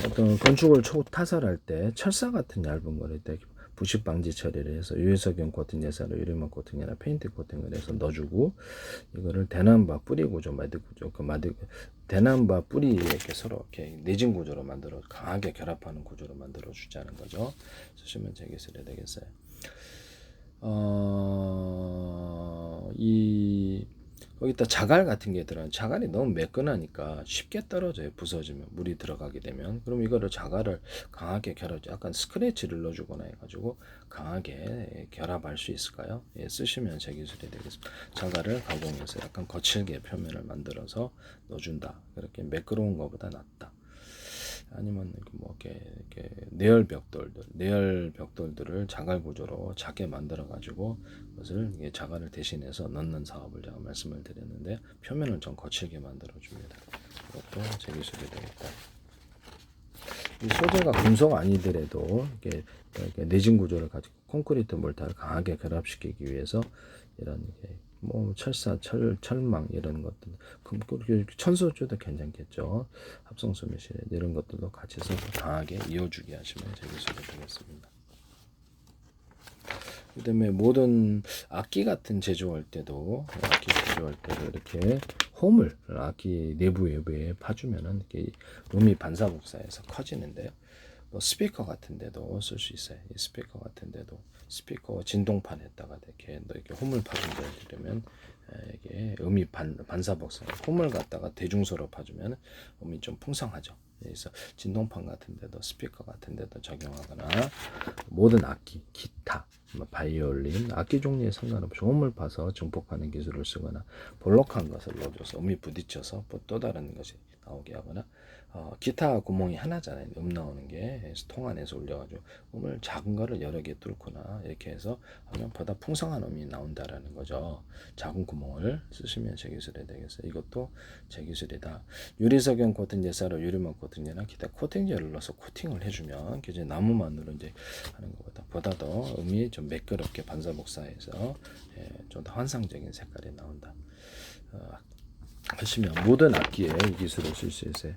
어떤 건축을 타설할 때 철사 같은 얇은 거를 때 부식 방지 처리를 해서 유해석용 코팅 예사로 유리막 코팅이나 페인트 코팅을 해서 넣어주고 이거를 대나무바 뿌리 구조 대나무바 뿌리 이렇게 서로 이렇게 내진 구조로 만들어 강하게 결합하는 구조로 만들어 주자는 거죠. 쓰시면 제 기술이 되겠어요. 거기다 자갈 같은 게 들어간 자갈이 너무 매끈하니까 쉽게 떨어져요. 부서지면 물이 들어가게 되면 그럼 이거를 자갈을 강하게 약간 스크래치를 넣어주거나 해가지고 강하게 결합할 수 있을까요? 예, 쓰시면 제 기술이 되겠습니다. 자갈을 가공해서 약간 거칠게 표면을 만들어서 넣어준다. 그렇게 매끄러운 것보다 낫다. 아니면 이렇게 내열 벽돌들을 자갈 구조로 작게 만들어 가지고 그것을 자갈을 대신해서 넣는 사업을 제가 말씀을 드렸는데 표면을 좀 거칠게 만들어 줍니다. 이것도 제 기술이 되겠다. 이 소재가 금속 아니더라도 이렇게 내진 구조를 가지고 콘크리트 몰타를 강하게 결합시키기 위해서 이런 철사, 철망 이런 것들, 천소주도 괜찮겠죠. 합성소 매실 이런 것들도 같이 써서 강하게 이어주게 하시면 제 기술이 되겠습니다. 그다음에 모든 악기 같은 제조할 때도 이렇게 홈을 악기 내부 외부에 파주면은 이렇게 음이 반사복사해서 커지는데요. 스피커 같은 데도 쓸 수 있어요. 이 스피커 같은 데도 스피커 진동판에다가 이렇게 홈을 파주면 이게 음이 반사복사 홈을 갖다가 대중소로 파주면 음이 좀 풍성하죠. 그래서 진동판 같은 데도 스피커 같은 데도 적용하거나 모든 악기, 기타, 바이올린, 악기 종류에 상관없이 홈을 파서 증폭하는 기술을 쓰거나 볼록한 것을 넣어줘서 음이 부딪혀서 또 다른 것이 나오게 하거나 기타 구멍이 하나잖아요. 음 나오는 게 그래서 통 안에서 올려가지고 음을 작은 거를 여러 개 뚫거나 이렇게 해서 하면 보다 풍성한 음이 나온다라는 거죠. 작은 구멍을 쓰시면 제 기술이 되겠어요. 이것도 제 기술이다. 유리석용 코팅 제사로 유리막 코팅제나 기타 코팅제를 넣어서 코팅을 해주면 이제 나무만으로 이제 하는 것보다 더 음이 좀 매끄럽게 반사복사해서 좀 더 환상적인 색깔이 나온다. 하시면 모든 악기에 이 기술을 쓸 수 있어요.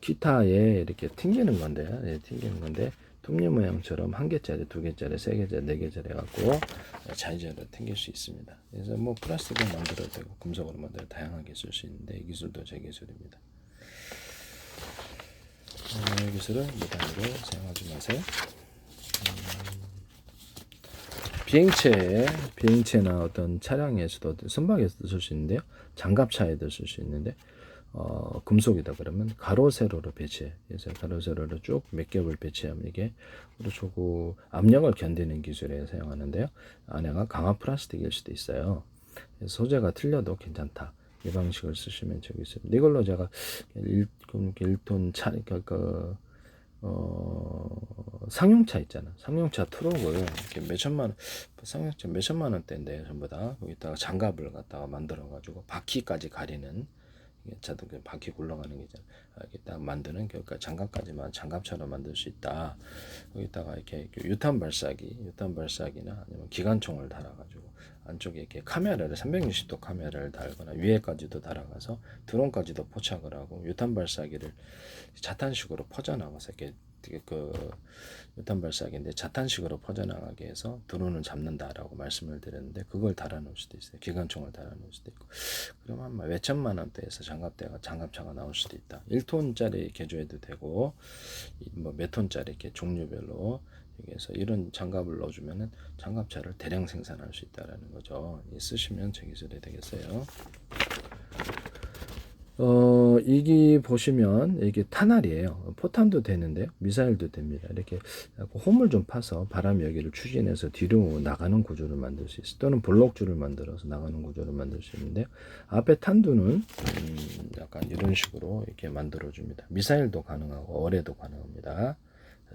기타에 이렇게 튕기는 건데, 톱니 모양처럼 한 개짜리, 두 개짜리, 세 개짜리, 네 개짜리 해갖고 자유자재로 튕길 수 있습니다. 그래서 플라스틱으로 만들어도 되고 금속으로 만들어 다양하게 쓸 수 있는데 이 기술도 제 기술입니다. 기술을 무단으로 사용하지 마세요. 비행체나 어떤 차량에서도 선박에서도 쓸 수 있는데요. 장갑차에도 쓸 수 있는데 금속이다 그러면 가로 세로로 배치해. 그래서 가로 세로로 쭉 몇 겹을 배치하면 이게 그렇죠. 압력을 견디는 기술에 사용하는데요. 안에가 강화 플라스틱일 수도 있어요. 소재가 틀려도 괜찮다. 이 방식을 쓰시면 저기 있습니다. 이걸로 제가 1톤 차, 그러니까 상용차 있잖아. 상용차 트럭을 이렇게 상용차 몇천만 원대인데 전부 다 거기다가 장갑을 갖다가 만들어 가지고 바퀴까지 가리는 자동차 바퀴 굴러가는 게 있잖아. 이렇게 딱 만드는 그러니까 장갑까지만 장갑처럼 만들 수 있다. 거기다가 이렇게 유탄 발사기나 아니면 기관총을 달아가지고 안쪽에 이렇게 카메라를 360도 카메라를 달거나 위에까지도 달아가서 드론까지도 포착을 하고 유탄 발사기를 자탄식으로 퍼져나가서 이렇게 그 유탄 발사기인데 자탄식으로 퍼져나가게 해서 드론을 잡는다라고 말씀을 드렸는데 그걸 달아놓을 수도 있어요. 기관총을 달아놓을 수도 있고. 그러면 몇 천만 원대에서 장갑차가 나올 수도 있다. 1톤짜리 개조해도 되고 뭐 몇 톤짜리 이렇게 종류별로 여기에서 이런 장갑을 넣어주면은 장갑차를 대량 생산할 수 있다라는 거죠. 쓰시면 제 기술이 되겠어요. 이게 보시면 이게 탄알이에요. 포탄도 되는데요. 미사일도 됩니다. 이렇게 홈을 좀 파서 바람이 여기를 추진해서 뒤로 나가는 구조를 만들 수 있어요. 또는 블록줄을 만들어서 나가는 구조를 만들 수 있는데요. 앞에 탄두는 약간 이런 식으로 이렇게 만들어줍니다. 미사일도 가능하고 어뢰도 가능합니다.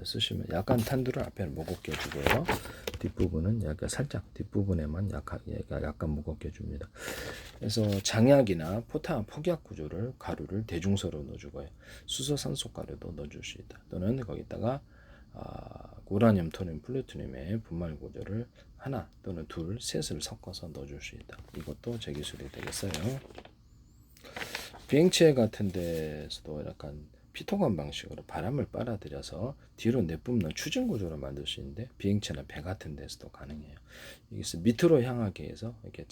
쓰시면 약간 탄두를 앞에는 무겁게 해주고요. 뒷부분은 약간 살짝 뒷부분에만 약간 무겁게 해줍니다. 그래서 장약이나 폭약 구조를 가루를 대중소로 넣어주고요. 수소산소 가루도 넣어줄 수 있다. 또는 거기다가 우라늄, 토륨, 플루토늄의 분말 구조를 하나 또는 둘, 셋을 섞어서 넣어줄 수 있다. 이것도 제 기술이 되겠어요. 비행체 같은 데서도 약간 피토감 방식으로 바람을 빨아들여서 뒤로 내뿜는 추진 구조로 만들 수 있는데 비행체나 배 같은 데서도 가능해요. 이게 밑으로 향하게 해서 이렇게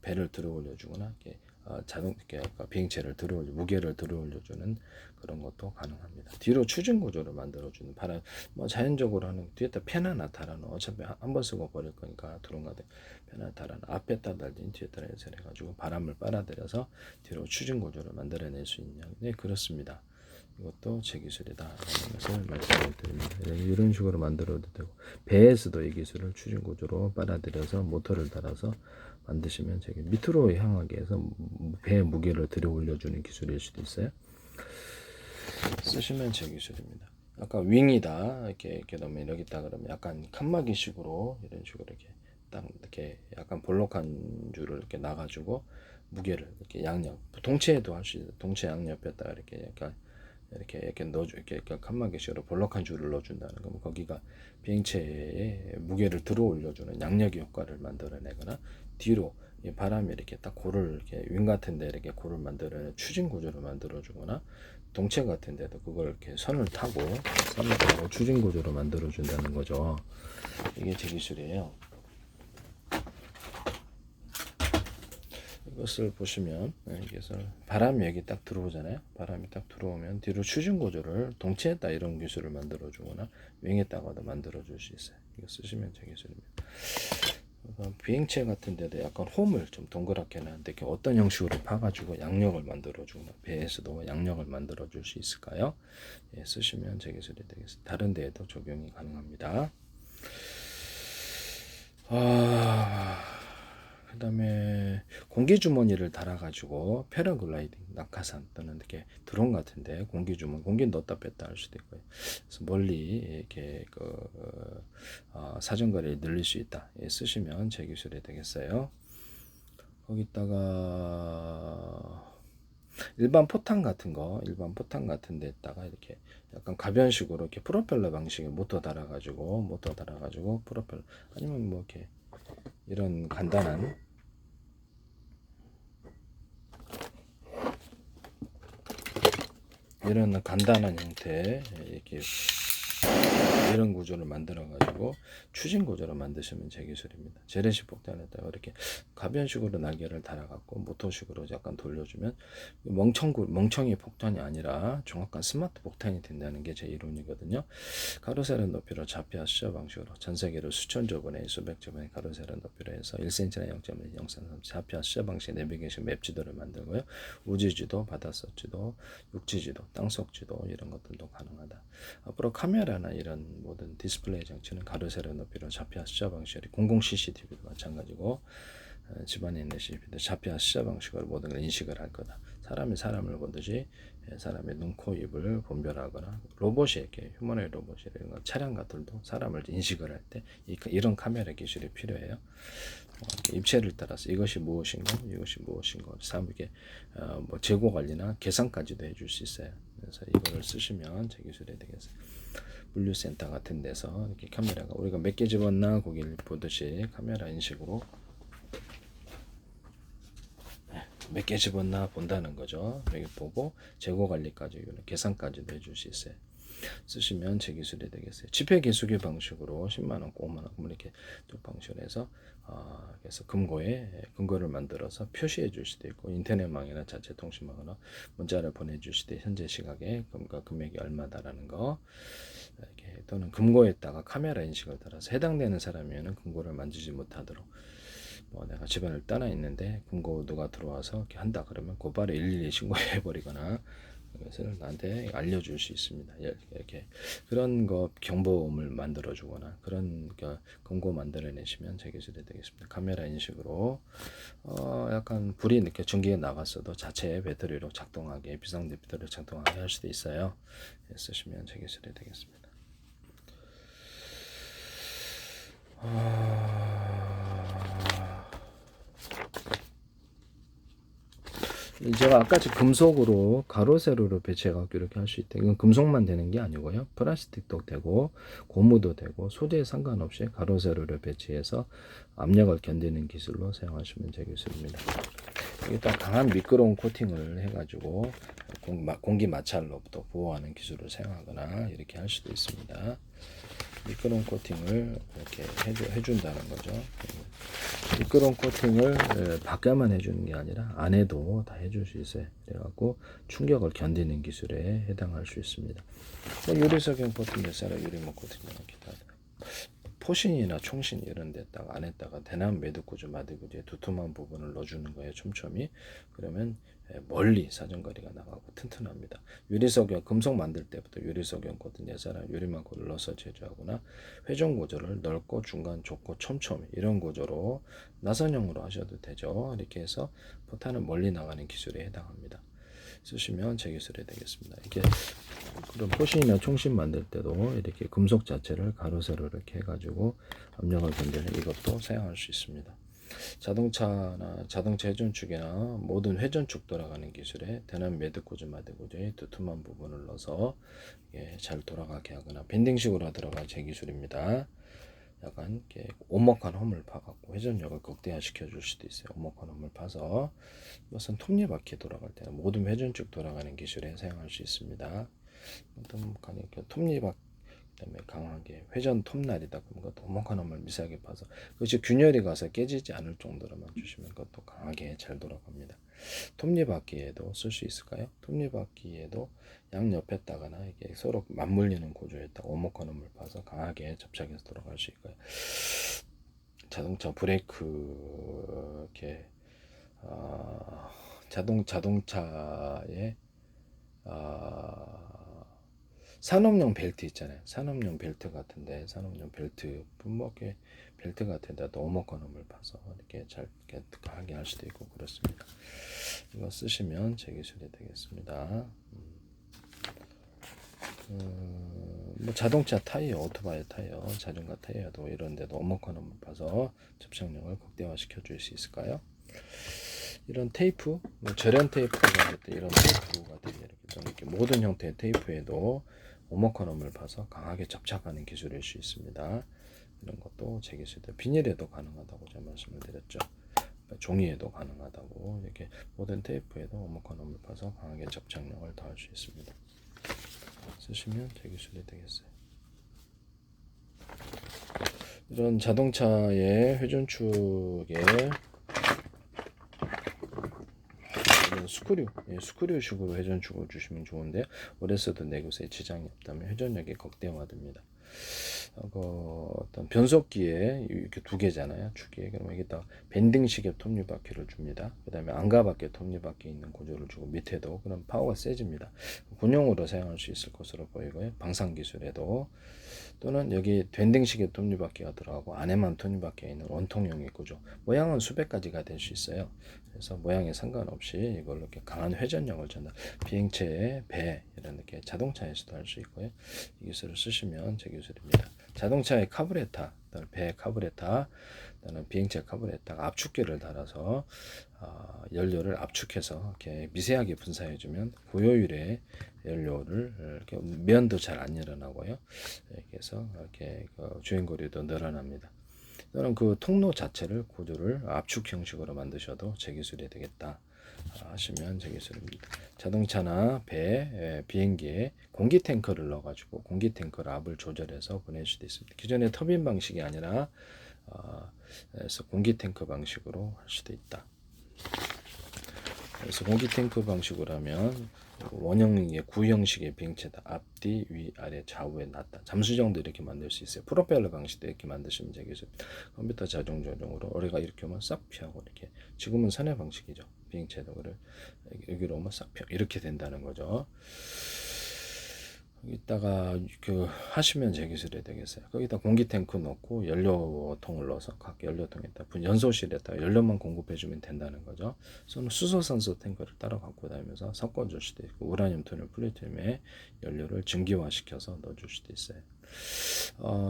배를 들어 올려주거나 이렇게 비행체를 무게를 들어 올려주는 그런 것도 가능합니다. 뒤로 추진 구조를 만들어주는 바람, 뭐 자연적으로 하는 뒤에다 펜 하나 달아놓어. 어차피 한 번 쓰고 버릴 거니까 드론가든 펜 하나 달아놓어. 앞에다 달린 뒤에다 해가지고 바람을 빨아들여서 뒤로 추진 구조를 만들어낼 수 있냐? 네, 그렇습니다. 이것도 제 기술이다 라는 것을 말씀을 드립니다. 이런 식으로 만들어도 되고 배에서도 이 기술을 추진 구조로 빨아들여서 모터를 달아서 만드시면 저기 밑으로 향하게 해서 배의 무게를 들어 올려주는 기술일 수도 있어요. 쓰시면 제 기술입니다. 아까 윙이다 이렇게 넣으면 여기 있다 그러면 약간 칸막이식으로 이런 식으로 이렇게 딱 이렇게 약간 볼록한 줄을 이렇게 놔가지고 무게를 이렇게 양옆 동체에도 할 수 있어요. 동체 양옆에다가 이렇게 약간 이렇게 넣어주 이렇게 칸막이식으로 볼록한 줄을 넣어준다는 거면 거기가 비행체에 무게를 들어 올려주는 양력의 효과를 만들어내거나 뒤로 바람이 이렇게 딱 고를 이렇게 윙 같은데 이렇게 고를 만들어 추진 구조를 만들어주거나 동체 같은데도 그걸 이렇게 선을 타고 추진 구조로 만들어준다는 거죠. 이게 제 기술이에요. 이것을 보시면 여기서 바람이 여기 딱 들어오잖아요. 바람이 딱 들어오면 뒤로 추진 구조를 동체에다 이런 기술을 만들어 주거나 윙에다가도 만들어 줄 수 있어요. 이거 쓰시면 제 기술입니다. 비행체 같은 데도 약간 홈을 좀 동그랗게 해놨는데 어떤 형식으로 파가지고 양력을 만들어 주거나 배에서도 양력을 만들어 줄 수 있을까요? 예, 쓰시면 제 기술이 되겠습니다. 다른 데에도 적용이 가능합니다. 그 다음에 공기주머니를 달아가지고 패러글라이딩, 낙하산 또는 이렇게 드론 같은데 공기 넣었다 뺐다 할 수도 있고요. 그래서 멀리 이렇게 사정거리를 늘릴 수 있다. 예, 쓰시면 제 기술이 되겠어요. 거기다가 일반 포탄 같은 데다가 이렇게 약간 가변식으로 이렇게 프로펠러 방식의 모터 달아가지고 프로펠러 아니면 뭐 이렇게 이런 간단한 형태 이렇게 이런 구조를 만들어 가지고 추진 구조로 만드시면 제 기술입니다. 재래식 폭탄에다가 이렇게 가변식으로 날개를 달아 갖고 모터식으로 약간 돌려주면 멍청이 폭탄이 아니라 정확한 스마트 폭탄이 된다는 게 제 이론이거든요. 가로세로 높이로 좌표 수저 방식으로 전 세계로 수천 조 번의 수백 조 번의 가로세로 높이로 해서 1cm나 0.1, 0.3 좌표 수저 방식 내비게이션 맵 지도를 만들고요. 우주지도, 바닷속 지도, 육지지도, 땅속 지도 이런 것들도 가능하다. 앞으로 카메라나 이런 모든 디스플레이 장치는 가로세로 높이로 좌표 수저 방식으로 공공 CCTV도 마찬가지고 집안에 있는 CCTV도 좌표 수저 방식으로 모든 걸 인식을 할 거다. 사람이 사람을 보듯이 사람의 눈, 코, 입을 분별하거나 로봇이 이렇게 휴머노이드 로봇이 이런 거 차량 같들도 사람을 인식을 할 때 이런 카메라 기술이 필요해요. 입체를 따라서 이것이 무엇인가, 이것이 무엇인가, 사람에게 뭐 재고 관리나 계산까지도 해줄 수 있어요. 그래서 이거를 쓰시면 제 기술이 되겠어요. 물류센터 같은 데서 이렇게 카메라가 우리가 몇 개 집었나 거기를 보듯이 카메라 인식으로 몇 개 집었나 본다는 거죠. 여기 보고 재고 관리까지 계산까지도 해줄 수 있어요. 쓰시면 제 기술이 되겠어요. 지폐 개수기 방식으로 10만원, 5만원 이렇게 쭉 방식으로 해서 그래서 금고를 만들어서 표시해 줄 수도 있고 인터넷망이나 자체통신망으로 문자를 보내줄 수도 있고 현재 시각에 금액이 얼마다라는 거 이렇게 또는 금고에다가 카메라 인식을 따라서 해당되는 사람이면 금고를 만지지 못하도록 내가 집안을 떠나 있는데 금고 누가 들어와서 이렇게 한다 그러면 곧바로 112 신고해 버리거나 그것을 나한테 알려줄 수 있습니다. 이렇게 그런 거 경보음을 만들어주거나 그런 금고 만들어내시면 제 기술이 되겠습니다. 카메라 인식으로 약간 불이 이렇게 전기가 나갔어도 자체 배터리로 작동하게 비상대 배터리로 작동하게 할 수도 있어요. 쓰시면 제 기술이 되겠습니다. 제가 아까 금속으로 가로 세로로 배치해갖고 이렇게 할 수 있다. 이건 금속만 되는 게 아니고요. 플라스틱도 되고 고무도 되고 소재에 상관없이 가로 세로를 배치해서 압력을 견디는 기술로 사용하시면 제 기술입니다. 여기다 강한 미끄러운 코팅을 해가지고 공기 마찰로부터 보호하는 기술을 사용하거나 이렇게 할 수도 있습니다. 미끄러운 코팅을 이렇게 해준다는 거죠. 미끄러운 코팅을 밖에만 해주는 게 아니라 안에도 다 해줄 수 있어요. 그래갖고 충격을 견디는 기술에 해당할 수 있습니다. 유리석형 코팅, 뱃사라 유리목 코팅 이렇게 다 포신이나 총신 이런 데다가 안에다가 대남 매듭구조 마디구조에 두툼한 부분을 넣어주는 거예요. 촘촘히. 그러면 멀리 사정거리가 나가고 튼튼합니다. 유리석형 금속 만들 때부터 유리석형 코팅 예사람 유리막구를 넣어서 제조하거나 회전 구조를 넓고 중간 좁고 촘촘히 이런 구조로 나선형으로 하셔도 되죠. 이렇게 해서 포탄은 멀리 나가는 기술에 해당합니다. 쓰시면 제 기술이 되겠습니다. 이게 그런 포신이나 총신 만들 때도 이렇게 금속 자체를 가로 세로 이렇게 해가지고 압력을 견디는 이것도 사용할 수 있습니다. 자동차 회전축이나 모든 회전축 돌아가는 기술에 대남 매듭구조 마디구조의 두툼한 부분을 넣어서 잘 돌아가게 하거나 밴딩식으로 들어간 제 기술입니다. 약간 이렇게 오목한 홈을 파갖고 회전력을 극대화시켜 줄 수도 있어요. 오목한 홈을 파서 이것은 톱니바퀴 돌아갈 때는 모든 회전축 돌아가는 기술에 사용할 수 있습니다. 톱니바퀴 그다음에 강하게 회전 톱날이다 그러면 그것도 오목한 홈을 미세하게 파서 그것이 균열이 가서 깨지지 않을 정도로만 주시면 그것도 강하게 잘 돌아갑니다. 톱니바퀴에도 쓸 수 있을까요? 톱니바퀴에도 양옆에다가나 이게 서로 맞물리는 구조에다가 오목한 홈을 파서 강하게 접착해서 돌아갈 수 있고요. 자동차 브레이크 이렇게 자동차에 산업용 벨트 있잖아요. 산업용 벨트 같은데 산업용 벨트 분목의 벨트 같은데 또 오목건음을 봐서 이렇게 잘 하게 할 수도 있고 그렇습니다. 이거 쓰시면 제 기술이 되겠습니다. 뭐 자동차 타이어, 오토바이 타이어, 자전거 타이어도 이런 데도 오목건음을 봐서 접착력을 극대화시켜 줄 수 있을까요? 이런 테이프, 뭐 절연 테이프가 이런 테이프가 되게 이렇게 모든 형태의 테이프에도 오목건음을 봐서 강하게 접착하는 기술일 수 있습니다. 이런 것도 제 기술도 비닐에도 가능하다고 제가 말씀을 드렸죠. 종이에도 가능하다고 이렇게 모든 테이프에도 오목건음을 봐서 강하게 접착력을 더할 수 있습니다. 쓰시면 제 기술이 되겠어요. 이런 자동차의 회전축에 이런 스크류, 스크류식으로 회전축을 주시면 좋은데 오래 써도 내구성에 지장이 없다면 회전력이 극대화됩니다. 어떤 변속기에 이렇게 두 개잖아요. 축이. 그럼 여기다 밴딩식의 톱니바퀴를 줍니다. 그 다음에 안가밖에 톱니바퀴 있는 구조를 주고 밑에도 그럼 파워가 세집니다. 군용으로 사용할 수 있을 것으로 보이고요. 방산 기술에도 또는 여기 밴딩식의 톱니바퀴가 들어가고 안에만 톱니바퀴가 있는 원통형의 구조. 모양은 수백 가지가 될 수 있어요. 그래서 모양에 상관없이 이걸로 이렇게 강한 회전력을 전달. 비행체의 배 이런 이렇게 자동차에서도 할 수 있고요. 이 기술을 쓰시면 제 기술입니다. 자동차의 카브레타, 배 카브레타, 또는 비행체 카브레타가 압축기를 달아서 연료를 압축해서 이렇게 미세하게 분사해주면 고효율의 연료를 이렇게 면도 잘 안 일어나고요. 이렇게 해서 이렇게 주행거리도 늘어납니다. 또는 그 통로 자체를 구조를 압축 형식으로 만드셔도 제 기술이 되겠다 하시면 제 기술입니다. 자동차나 배, 비행기에 공기 탱커를 넣어가지고 공기 탱커를 압을 조절해서 보낼 수도 있습니다. 기존의 터빈 방식이 아니라 그래서 공기 탱커 방식으로 할 수도 있다. 그래서 공기 탱크 방식으로 하면 원형의 구형식의 비행체다. 앞뒤, 위, 아래, 좌우에 놨다. 잠수정도 이렇게 만들 수 있어요. 프로펠러 방식도 이렇게 만드시면 되겠어요. 컴퓨터 자동 조정으로 어뢰가 이렇게 오면 싹 피하고 이렇게. 지금은 선의 방식이죠. 비행체도 그를 여기로 오면 싹 피하고 이렇게 된다는 거죠. 이따가 그 하시면 제 기술이 되겠어요. 거기다 공기 탱크 넣고 연료통을 넣어서 각 연료통에다 연소실에다 연료만 공급해주면 된다는 거죠. 수소산소 탱크를 따로 갖고 다니면서 섞어줄 수도 있고 우라늄 토늄 플루토늄에 연료를 증기화시켜서 넣어줄 수도 있어요.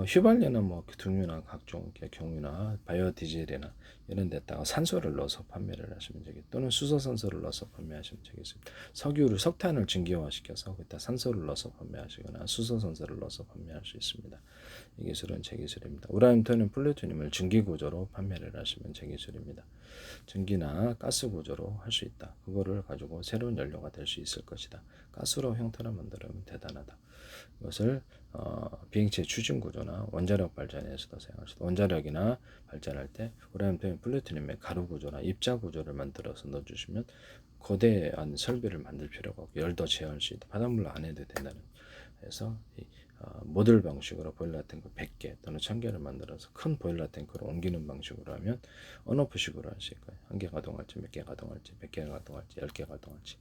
휘발유나 뭐 등유나 각종 경유나 바이오 디젤이나 이런 데다가 산소를 넣어서 판매를 하시면 되겠 또는 수소산소를 넣어서 판매하시면 되겠습니다. 석유를 석탄을 증기화시켜서 그때 산소를 넣어서 판매하시거나 수소산소를 넣어서 판매할 수 있습니다. 이 기술은 제 기술입니다. 우라늄 토늄 플루토늄을 증기 구조로 판매를 하시면 제 기술입니다. 증기나 가스 구조로 할 수 있다. 그거를 가지고 새로운 연료가 될 수 있을 것이다. 가스로 형태를 만들면 대단하다. 이것을 비행체 추진 구조나 원자력 발전에서도 사용할 수 있다. 원자력이나 발전할 때 우라늄 토늄 플루토늄의 가루 구조나 입자 구조를 만들어서 넣어주시면 거대한 설비를 만들 필요가 없고 열도 제어할 수 있다. 바닷물로 안 해도 된다는. 그래서 모듈 방식으로 보일러 탱크 100개 또는 1000개를 만들어서 큰 보일러 탱크로 옮기는 방식으로 하면 언오프식으로 할 수 있고요. 한 개 가동할지 몇 개 가동할지 100개 가동할지 10개 가동할지.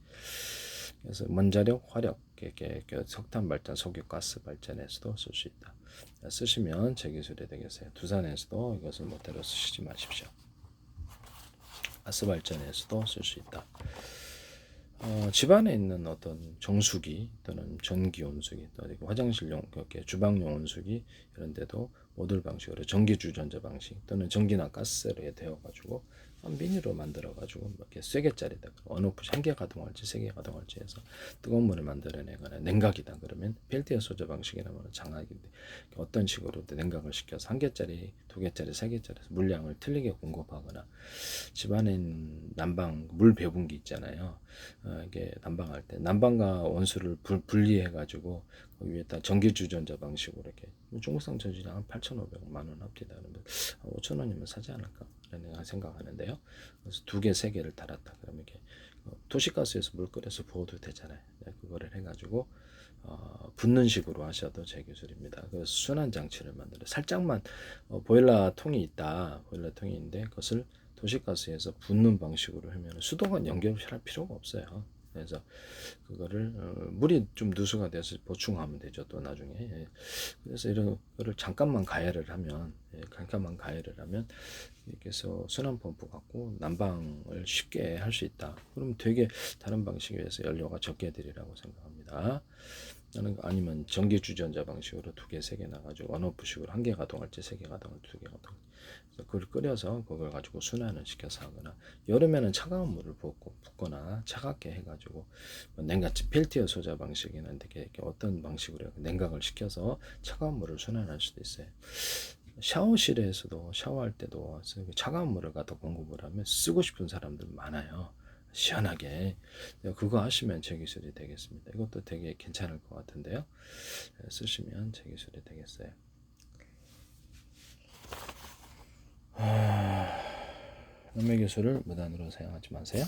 그래서 원자력, 화력, 석탄 발전, 석유, 가스 발전에서도 쓸 수 있다. 쓰시면 제 기술이 되겠어요. 두산에서도 이것을 모델로 쓰시지 마십시오. 가스 발전에서도 쓸 수 있다. 집안에 있는 어떤 정수기 또는 전기 온수기 또는 화장실용 주방용 온수기 이런 데도 모듈 방식으로 전기 주전자 방식 또는 전기나 가스로 되어 가지고 미니로 만들어 가지고 이렇게 3개짜리다 언오프 한 개 가동할지 3개 가동할지 해서 뜨거운 물을 만들어내거나 냉각이다 그러면 펠티어 소저 방식이라면 장학인데 어떤 식으로 냉각을 시켜서 1개짜리 2개짜리 3개짜리 물량을 틀리게 공급하거나 집안에 있는 난방 물 배분기 있잖아요. 이게 난방할 때 난방과 온수를 분리해 가지고 위에다 전기 주전자 방식으로 이렇게 중국산 전지는 한 8,500만 원 합니다. 5,000원이면 사지 않을까 라는 생각하는데요. 그래서 2개, 3개를 달았다. 그러면 이렇게 도시가스에서 물 끓여서 부어도 되잖아요. 그거를 해가지고 붓는 식으로 하셔도 제 기술입니다. 그래서 순환 장치를 만들어 살짝만 보일러 통이 있다. 보일러 통이 있는데 그것을 도시가스에서 붓는 방식으로 하면 수도관 연결할 필요가 없어요. 그래서 그거를 물이 좀 누수가 돼서 보충하면 되죠. 또 나중에. 예. 그래서 이런 거를 잠깐만 가열을 하면 이렇게 해서 순환 펌프 갖고 난방을 쉽게 할 수 있다. 그럼 되게 다른 방식에 비해서 연료가 적게 들이라고 생각합니다. 아니면 전기 주전자 방식으로 2개, 3개 나가지고 언오프식으로 1개 가동할지 3개 가동할지 2개 가동. 그걸 끓여서 그걸 가지고 순환을 시켜서 하거나 여름에는 차가운 물을 붓거나 차갑게 해가지고 냉각 펠티어 소자 방식에는 되게 어떤 방식으로 냉각을 시켜서 차가운 물을 순환할 수도 있어요. 샤워실에서도 샤워할 때도 차가운 물을 갖다 공급을 하면 쓰고 싶은 사람들 많아요. 시원하게 그거 하시면 제 기술이 되겠습니다. 이것도 되게 괜찮을 것 같은데요. 쓰시면 제 기술이 되겠어요. 음의 교수를 무단으로 사용하지 마세요.